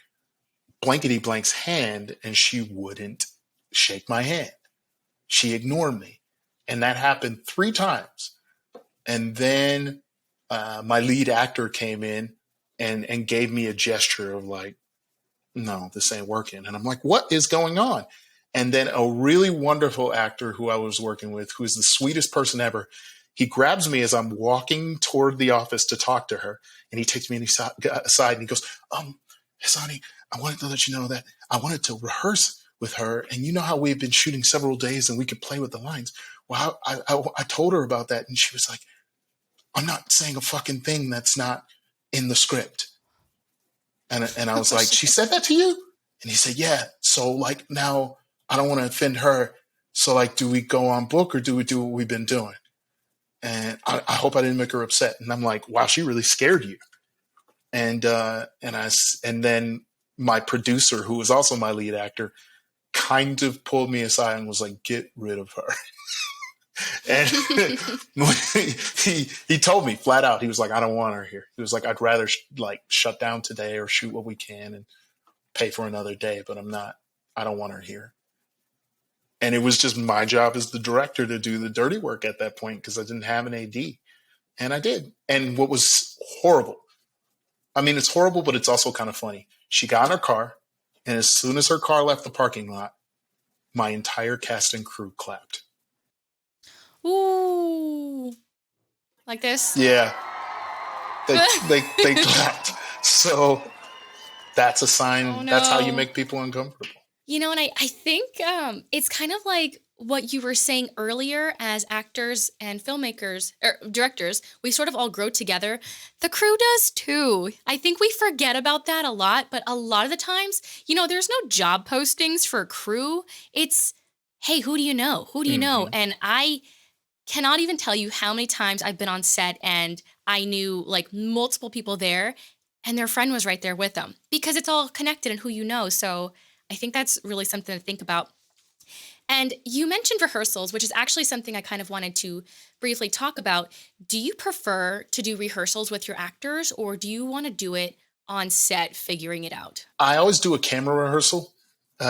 blankety blank's hand and she wouldn't shake my hand. She ignored me. And that happened 3 times. And then my lead actor came in and gave me a gesture of like, no, this ain't working. And I'm like, what is going on? And then a really wonderful actor who I was working with, who's the sweetest person ever, he grabs me as I'm walking toward the office to talk to her. And he takes me aside and he goes, Hisonni, I wanted to let you know that I wanted to rehearse with her. And you know how we've been shooting several days and we could play with the lines. Well, I told her about that. And she was like, I'm not saying a fucking thing that's not in the script. And I was like, she said that to you? And he said, yeah. So like, now I don't want to offend her. So like, do we go on book or do we do what we've been doing? And I hope I didn't make her upset. And I'm like, wow, she really scared you. And then my producer, who was also my lead actor, kind of pulled me aside and was like, get rid of her. And he told me flat out, he was like, I don't want her here. He was like, I'd rather shut down today or shoot what we can and pay for another day, but I don't want her here. And it was just my job as the director to do the dirty work at that point because I didn't have an AD. And I did. And what was horrible, I mean, it's horrible, but it's also kind of funny. She got in her car, and as soon as her car left the parking lot, my entire cast and crew clapped. Ooh. Like this? Yeah. They clapped. So that's a sign. Oh, no. That's how you make people uncomfortable. You know, and I think it's kind of like what you were saying earlier. As actors and filmmakers or directors, we sort of all grow together. The crew does too. I think we forget about that a lot, but a lot of the times, you know, there's no job postings for crew. It's, hey, who do you know? Who do you know? And I cannot even tell you how many times I've been on set and I knew like multiple people there and their friend was right there with them because it's all connected and who you know. So I think that's really something to think about. And you mentioned rehearsals, which is actually something I kind of wanted to briefly talk about. Do you prefer to do rehearsals with your actors or do you want to do it on set figuring it out? I always do a camera rehearsal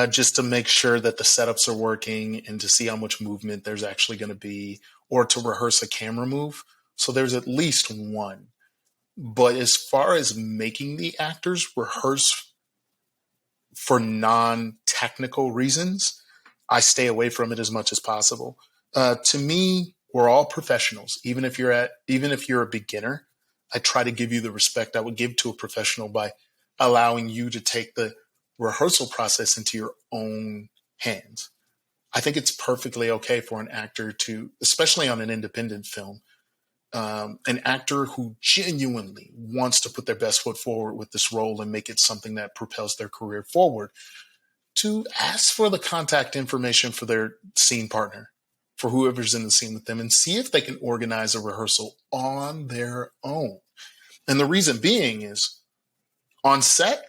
just to make sure that the setups are working and to see how much movement there's actually going to be, or to rehearse a camera move. So there's at least one. But as far as making the actors rehearse for non-technical reasons, I stay away from it as much as possible. To me, we're all professionals. Even if you're a beginner, I try to give you the respect I would give to a professional by allowing you to take the rehearsal process into your own hands. I think it's perfectly okay for an actor to, especially on an independent film, an actor who genuinely wants to put their best foot forward with this role and make it something that propels their career forward, to ask for the contact information for their scene partner, for whoever's in the scene with them, and see if they can organize a rehearsal on their own. And the reason being is, on set,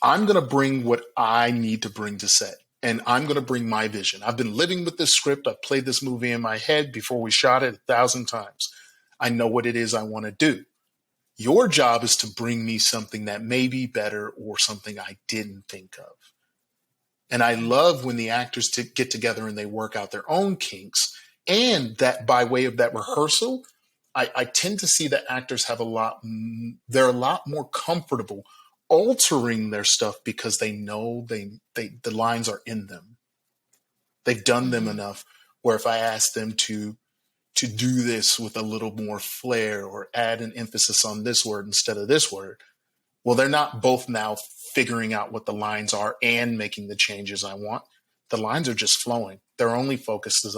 I'm going to bring what I need to bring to set. And I'm going to bring my vision. I've been living with this script. I've played this movie in my head before we shot it 1,000 times. I know what it is I want to do. Your job is to bring me something that may be better or something I didn't think of. And I love when the actors get together and they work out their own kinks. And that by way of that rehearsal, I tend to see that actors have they're a lot more comfortable altering their stuff because they know the lines are in them. They've done them enough where if I ask them to do this with a little more flair or add an emphasis on this word instead of this word, well, they're not both now figuring out what the lines are and making the changes I want. The lines are just flowing. Their only focus is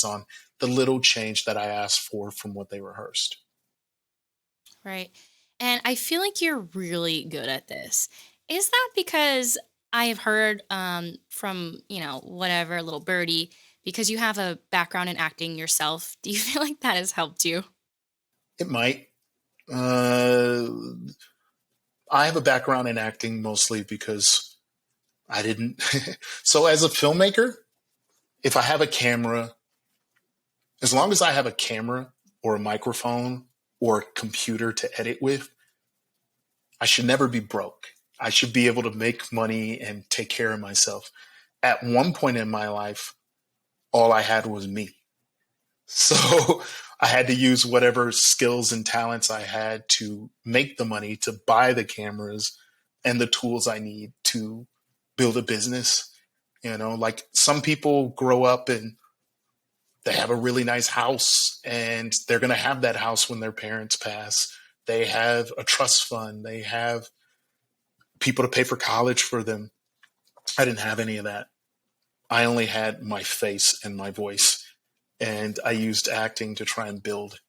on the little change that I asked for from what they rehearsed. Right. And I feel like you're really good at this. Is that because I have heard from, whatever, little birdie, because you have a background in acting yourself, do you feel like that has helped you? It might. I have a background in acting mostly because I didn't. So as a filmmaker, if I have a camera, as long as I have a camera or a microphone or a computer to edit with, I should never be broke. I should be able to make money and take care of myself. At one point in my life, all I had was me. So I had to use whatever skills and talents I had to make the money to buy the cameras and the tools I need to build a business. You know, like some people grow up and they have a really nice house and they're going to have that house when their parents pass. They have a trust fund. They have people to pay for college for them. I didn't have any of that. I only had my face and my voice, and I used acting to try and build.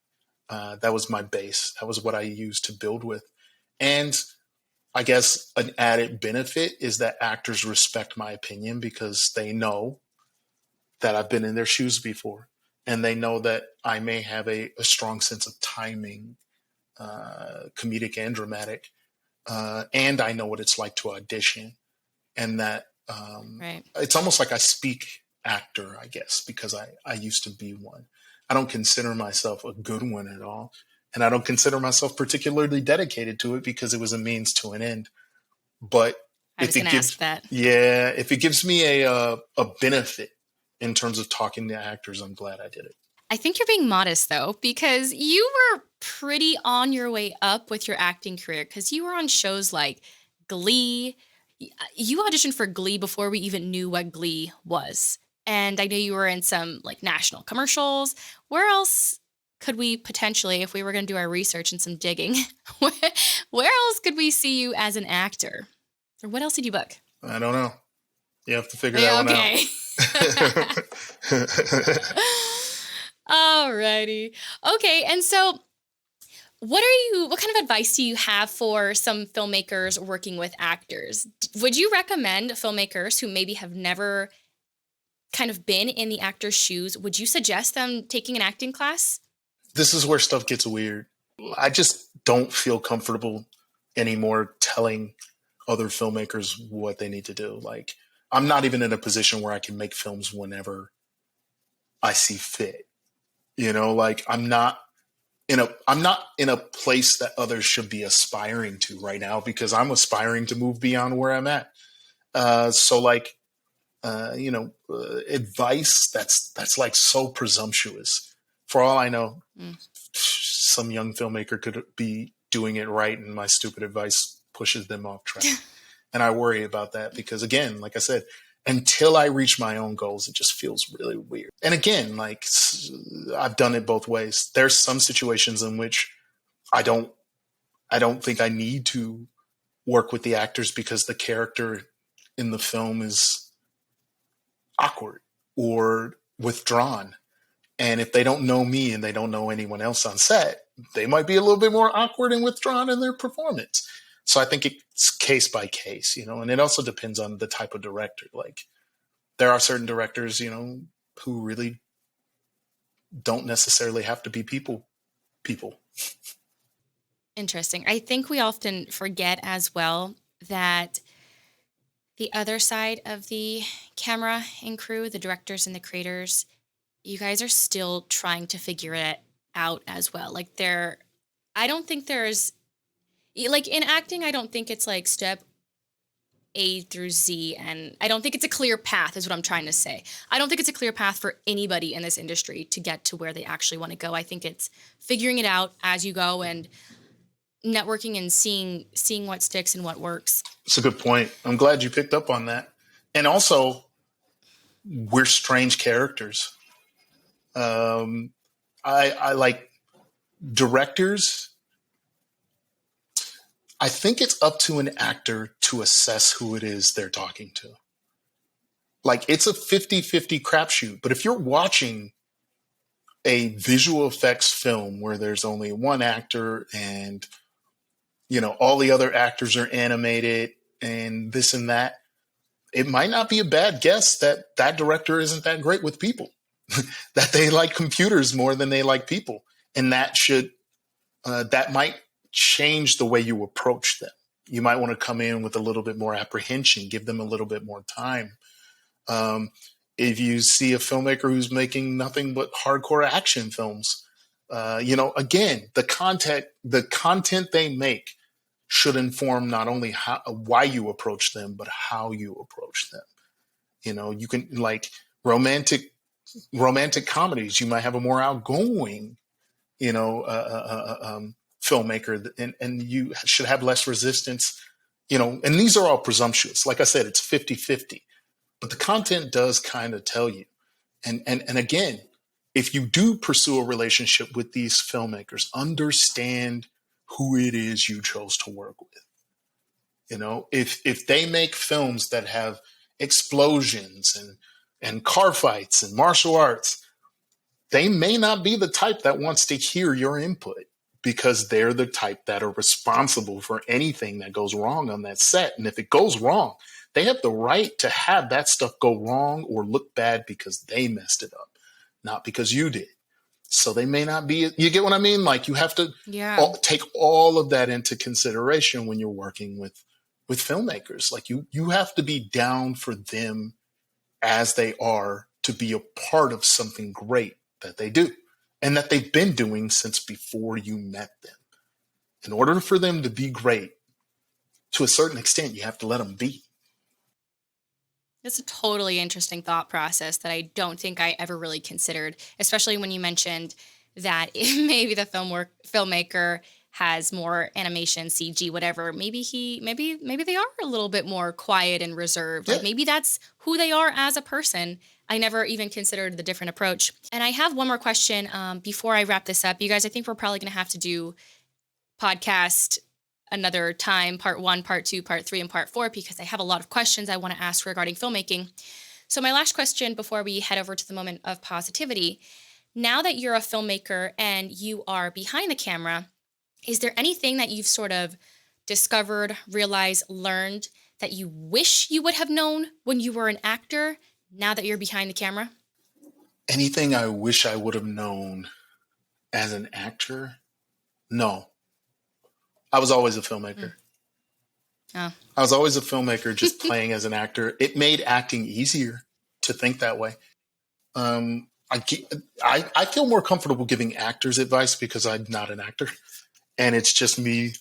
That was my base. That was what I used to build with. And I guess an added benefit is that actors respect my opinion because they know that I've been in their shoes before. And they know that I may have a strong sense of timing, comedic and dramatic. And I know what it's like to audition. And that Right. it's almost like I speak actor, I guess, because I used to be one. I don't consider myself a good one at all. And I don't consider myself particularly dedicated to it because it was a means to an end. But I was going to ask that. Yeah, if it gives me a benefit in terms of talking to actors, I'm glad I did it. I think you're being modest, though, because you were pretty on your way up with your acting career because you were on shows like Glee. You auditioned for Glee before we even knew what Glee was. And I know you were in some like national commercials. Where else could we potentially, if we were going to do our research and some digging, where else could we see you as an actor? Or what else did you book? I don't know. You have to figure that one out. Alrighty. Okay, and so what kind of advice do you have for some filmmakers working with actors? Would you recommend filmmakers who maybe have never kind of been in the actor's shoes, would you suggest them taking an acting class? This is where stuff gets weird. I just don't feel comfortable anymore telling other filmmakers what they need to do. Like, I'm not even in a position where I can make films whenever I see fit. You know, like I'm not in a place that others should be aspiring to right now because I'm aspiring to move beyond where I'm at. So like, advice that's like so presumptuous. For all I know, some young filmmaker could be doing it right, and my stupid advice pushes them off track. And I worry about that because, again, like I said, until I reach my own goals, it just feels really weird. And again, like I've done it both ways. There's some situations in which I don't think I need to work with the actors because the character in the film is awkward or withdrawn. And if they don't know me and they don't know anyone else on set, they might be a little bit more awkward and withdrawn in their performance. So I think it's case by case, and it also depends on the type of director. Like there are certain directors, who really don't necessarily have to be people. Interesting. I think we often forget as well that the other side of the camera and crew, the directors and the creators, you guys are still trying to figure it out as well. Like I don't think there's, like in acting, I don't think it's like step A through Z, and I don't think it's a clear path is what I'm trying to say. I don't think it's a clear path for anybody in this industry to get to where they actually want to go. I think it's figuring it out as you go and networking and seeing what sticks and what works. It's a good point. I'm glad you picked up on that. And also, we're strange characters. I like directors. I think it's up to an actor to assess who it is they're talking to. Like it's a 50-50 crapshoot. But if you're watching a visual effects film where there's only one actor and, all the other actors are animated and this and that, it might not be a bad guess that that director isn't that great with people, that they like computers more than they like people. And that might change the way you approach them. You might want to come in with a little bit more apprehension, give them a little bit more time. If you see a filmmaker who's making nothing but hardcore action films, again, the content they make should inform not only why you approach them, but how you approach them. You know, you can, like, romantic comedies, you might have a more outgoing, filmmaker, and you should have less resistance, and these are all presumptuous. Like I said, it's 50-50, but the content does kind of tell you. And again, if you do pursue a relationship with these filmmakers, understand who it is you chose to work with. If they make films that have explosions and car fights and martial arts, they may not be the type that wants to hear your input, because they're the type that are responsible for anything that goes wrong on that set. And if it goes wrong, they have the right to have that stuff go wrong or look bad because they messed it up, not because you did. So they may not be, you get what I mean? Like, you have to take all of that into consideration when you're working with filmmakers. Like, you have to be down for them as they are, to be a part of something great that they do and that they've been doing since before you met them. In order for them to be great, to a certain extent, you have to let them be. It's a totally interesting thought process that I don't think I ever really considered, especially when you mentioned that maybe the filmmaker has more animation, CG, whatever. Maybe they are a little bit more quiet and reserved. Like, maybe that's who they are as a person. I never even considered the different approach. And I have one more question before I wrap this up. You guys, I think we're probably going to have to do podcast another time, part 1, part 2, part 3, and part 4, because I have a lot of questions I want to ask regarding filmmaking. So my last question before we head over to the moment of positivity: now that you're a filmmaker and you are behind the camera, is there anything that you've sort of discovered, realized, learned that you wish you would have known when you were an actor, now that you're behind the camera? Anything I wish I would have known as an actor? No. I was always a filmmaker. Oh. I was always a filmmaker, just playing as an actor. It made acting easier to think that way. I feel more comfortable giving actors advice because I'm not an actor. And it's just me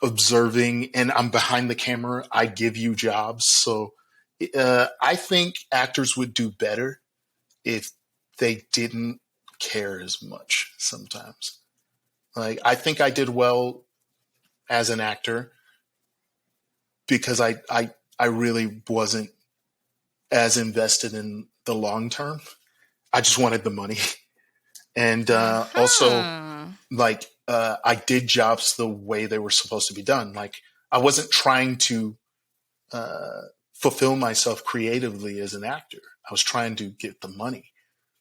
observing, and I'm behind the camera. I give you jobs. So I think actors would do better if they didn't care as much sometimes. Like, I think I did well as an actor because I really wasn't as invested in the long term. I just wanted the money. And also, like, I did jobs the way they were supposed to be done. Like, I wasn't trying to fulfill myself creatively as an actor. I was trying to get the money.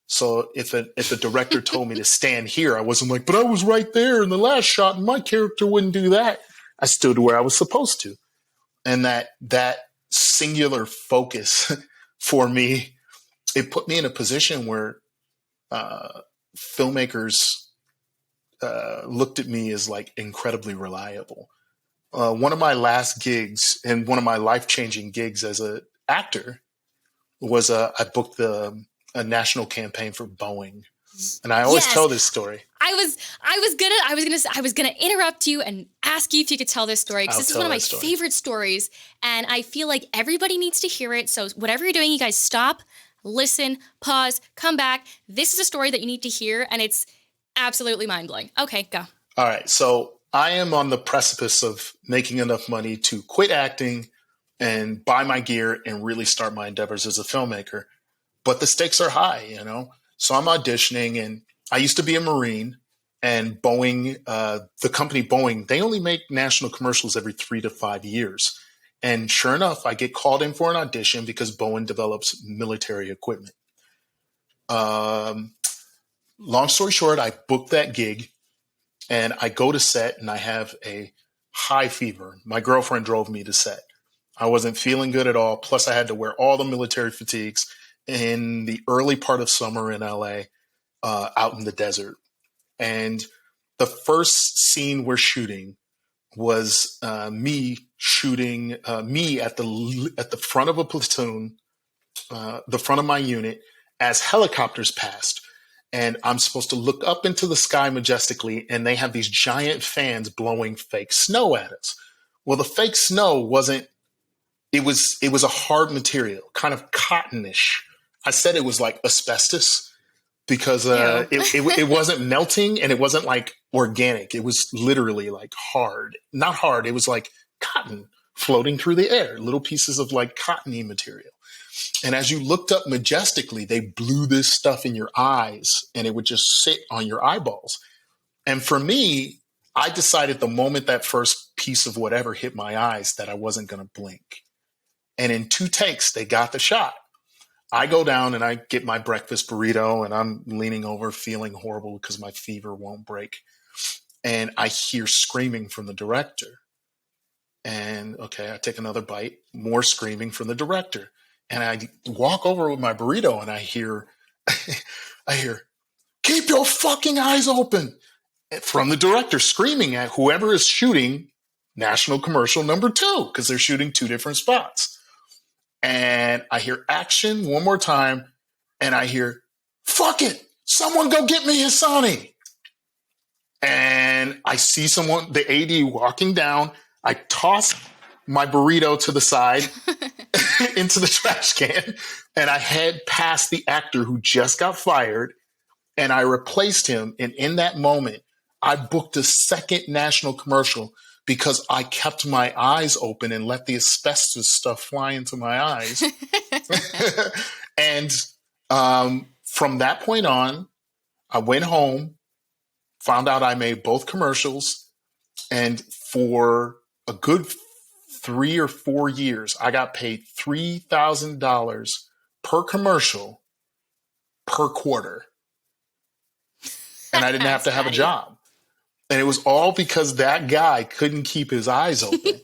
So if a director told me to stand here, I wasn't like, but I was right there in the last shot and my character wouldn't do that. I stood where I was supposed to. And that singular focus for me, it put me in a position where filmmakers looked at me as, like, incredibly reliable. One of my last gigs and one of my life-changing gigs as an actor was I booked a national campaign for Boeing. And I always tell this story. I was gonna interrupt you and ask you if you could tell this story, because this is one of my favorite stories, and I feel like everybody needs to hear it. So whatever you're doing, you guys stop, listen, pause, come back. This is a story that you need to hear, and it's absolutely mind-blowing. Okay, go. All right. So I am on the precipice of making enough money to quit acting and buy my gear and really start my endeavors as a filmmaker. But the stakes are high, So I'm auditioning, and I used to be a Marine, and Boeing, the company Boeing, they only make national commercials every 3 to 5 years. And sure enough, I get called in for an audition because Boeing develops military equipment. Long story short, I booked that gig, and I go to set, and I have a high fever. My girlfriend drove me to set. I wasn't feeling good at all. Plus, I had to wear all the military fatigues in the early part of summer in LA, out in the desert. And the first scene we're shooting was me shooting me at the front of a platoon, the front of my unit, as helicopters passed. And I'm supposed to look up into the sky majestically, and they have these giant fans blowing fake snow at us. Well, the fake snow wasn't. It was a hard material, kind of cottonish. I said it was like asbestos because Ew. it wasn't melting and it wasn't like organic. It was literally like hard, not hard. It was like cotton floating through the air, little pieces of like cottony material. And as you looked up majestically, they blew this stuff in your eyes and it would just sit on your eyeballs. And for me, I decided the moment that first piece of whatever hit my eyes that I wasn't going to blink. And in 2 takes, they got the shot. I go down and I get my breakfast burrito and I'm leaning over feeling horrible because my fever won't break. And I hear screaming from the director. And okay, I take another bite, more screaming from the director. And I walk over with my burrito and I hear, keep your fucking eyes open from the director screaming at whoever is shooting national commercial number 2 because they're shooting 2 different spots. And I hear action one more time, and I hear, fuck it, someone go get me Hisonni. And I see someone, the AD walking down. I toss my burrito to the side into the trash can, and I head past the actor who just got fired, and I replaced him. And in that moment, I booked a second national commercial because I kept my eyes open and let the asbestos stuff fly into my eyes. And from that point on, I went home, found out I made both commercials, and for a good 3 or 4 years, I got paid $3,000 per commercial per quarter. And I didn't have to have a job. And it was all because that guy couldn't keep his eyes open.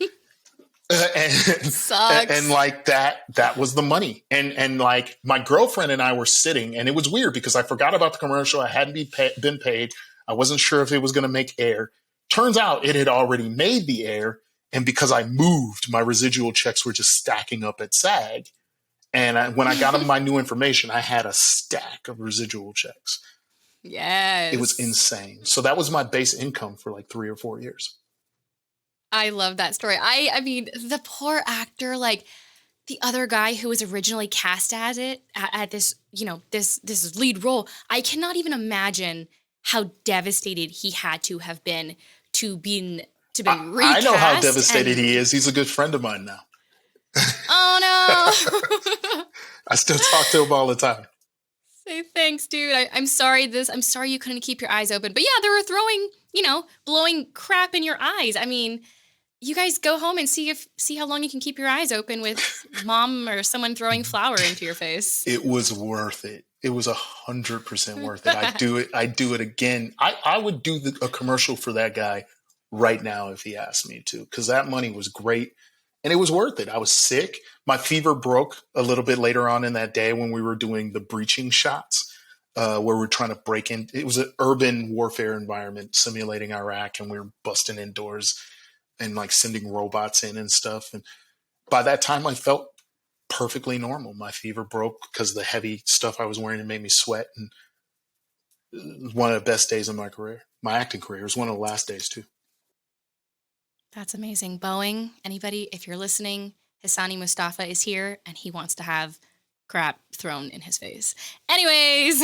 and like that was the money. And like my girlfriend and I were sitting, and it was weird because I forgot about the commercial. I hadn't been paid. I wasn't sure if it was going to make air. Turns out it had already made the air. And because I moved, my residual checks were just stacking up at SAG. And when I got my new information, I had a stack of residual checks. Yes. It was insane. So that was my base income for like 3 or 4 years. I love that story. I mean, the poor actor, like the other guy who was originally cast as at this, this lead role. I cannot even imagine how devastated he had to have been to be recast. I know how devastated he is. He's a good friend of mine now. Oh no. I still talk to him all the time. Say thanks, dude. I'm sorry I'm sorry you couldn't keep your eyes open. But yeah, they were throwing, blowing crap in your eyes. I mean, you guys go home and see how long you can keep your eyes open with mom or someone throwing flour into your face. It was worth it. It was 100% worth it. I'd do it again. I would do a commercial for that guy right now if he asked me to, because that money was great. And it was worth it. I was sick. My fever broke a little bit later on in that day when we were doing the breaching shots, where we're trying to break in. It was an urban warfare environment simulating Iraq, and we were busting indoors and like sending robots in and stuff. And by that time, I felt perfectly normal. My fever broke because the heavy stuff I was wearing, it made me sweat. And it was one of the best days of my career. My acting career. It was one of the last days too. That's amazing. Boeing, anybody, if you're listening, Hisonni Mustafa is here and he wants to have crap thrown in his face. Anyways.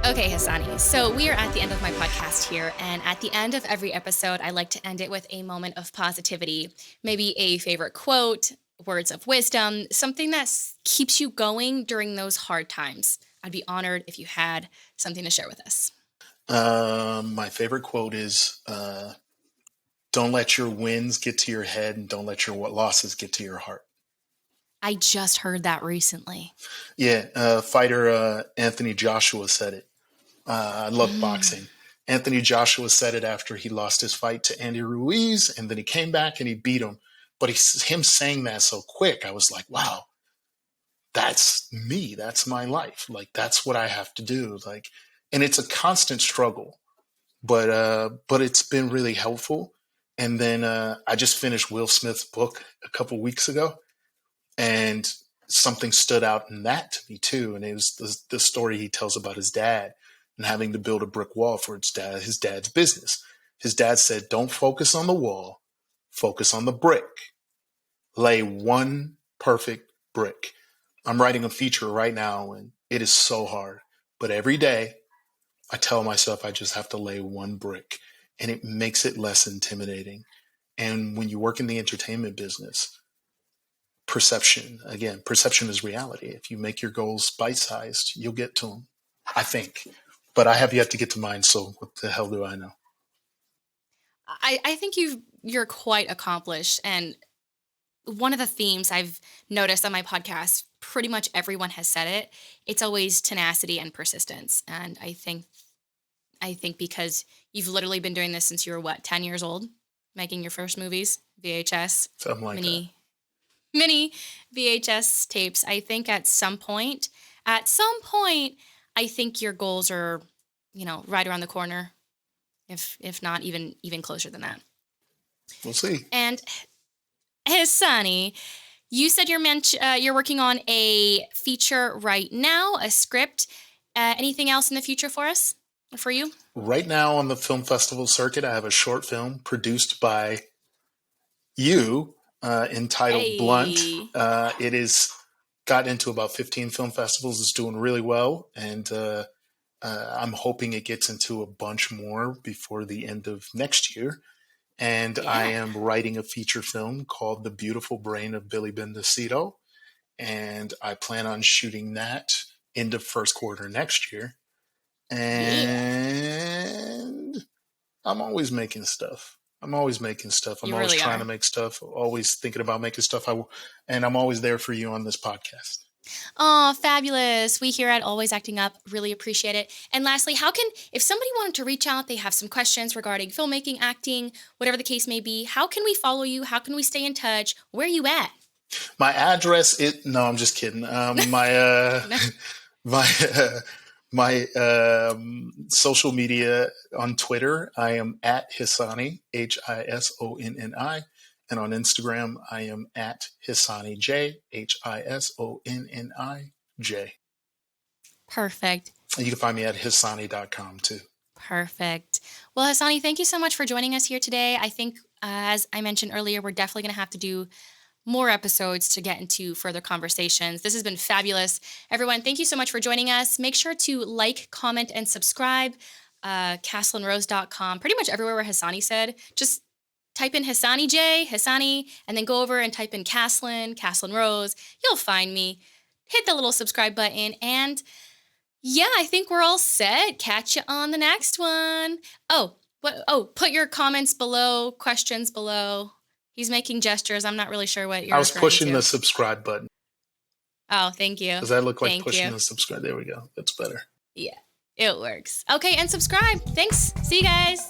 Okay, Hisonni. So we are at the end of my podcast here. And at the end of every episode, I like to end it with a moment of positivity, maybe a favorite quote, words of wisdom, something that keeps you going during those hard times. I'd be honored if you had something to share with us. My favorite quote is, don't let your wins get to your head and don't let your losses get to your heart. I just heard that recently. Yeah, fighter Anthony Joshua said it. I love boxing. Anthony Joshua said it after he lost his fight to Andy Ruiz, and then he came back and he beat him. But him saying that so quick, I was like, wow, that's me. That's my life. Like, that's what I have to do. Like, and it's a constant struggle, but it's been really helpful. And then I just finished Will Smith's book a couple weeks ago, and something stood out in that to me too. And it was the story he tells about his dad and having to build a brick wall for his dad's business. His dad said, don't focus on the wall, focus on the brick. Lay one perfect brick. I'm writing a feature right now, and it is so hard. But every day, I tell myself I just have to lay one brick, and it makes it less intimidating. And when you work in the entertainment business, perception is reality. If you make your goals bite-sized, you'll get to them, I think. But I have yet to get to mine, so what the hell do I know? I think you're quite accomplished. And one of the themes I've noticed on my podcast, pretty much everyone has said it. It's always tenacity and persistence. And I think because you've literally been doing this since you were 10 years old, making your first movies, VHS, Something like that. mini VHS tapes. I think at some point, I think your goals are, right around the corner, if not even closer than that. We'll see. And Hisonni, you said you're working on a feature right now, a script. Anything else in the future for us, or for you? Right now on the film festival circuit, I have a short film produced by you entitled Blunt. It has gotten into about 15 film festivals. It's doing really well, and I'm hoping it gets into a bunch more before the end of next year. And I am writing a feature film called The Beautiful Brain of Billy Bendecito, and I plan on shooting that into first quarter next year. And I'm always making stuff. I'm always trying to make stuff, always thinking about making stuff. And I'm always there for you on this podcast. Oh, fabulous. We here at Always Acting Up really appreciate it. And lastly, if somebody wanted to reach out, they have some questions regarding filmmaking, acting, whatever the case may be, how can we follow you? How can we stay in touch? Where are you at? My address no, I'm just kidding. My social media on Twitter, I am at Hisonni, Hisonni. And on Instagram, I am at HissonniJ, Hisonnij. Perfect. And you can find me at Hisonni.com too. Perfect. Well, Hisonni, thank you so much for joining us here today. I think, as I mentioned earlier, we're definitely going to have to do more episodes to get into further conversations. This has been fabulous. Everyone, thank you so much for joining us. Make sure to like, comment, and subscribe. CastleandRose.com. Pretty much everywhere where Hisonni said, just type in Hisonni, and then go over and type in Castle and Rose. You'll find me. Hit the little subscribe button, and yeah, I think we're all set. Catch you on the next one. Put your comments below, questions below. He's making gestures. I'm not really sure what you're I was pushing the subscribe button. Oh, thank you. Does that look like pushing the subscribe? There we go. That's better. Yeah, it works. Okay, and subscribe. Thanks. See you guys.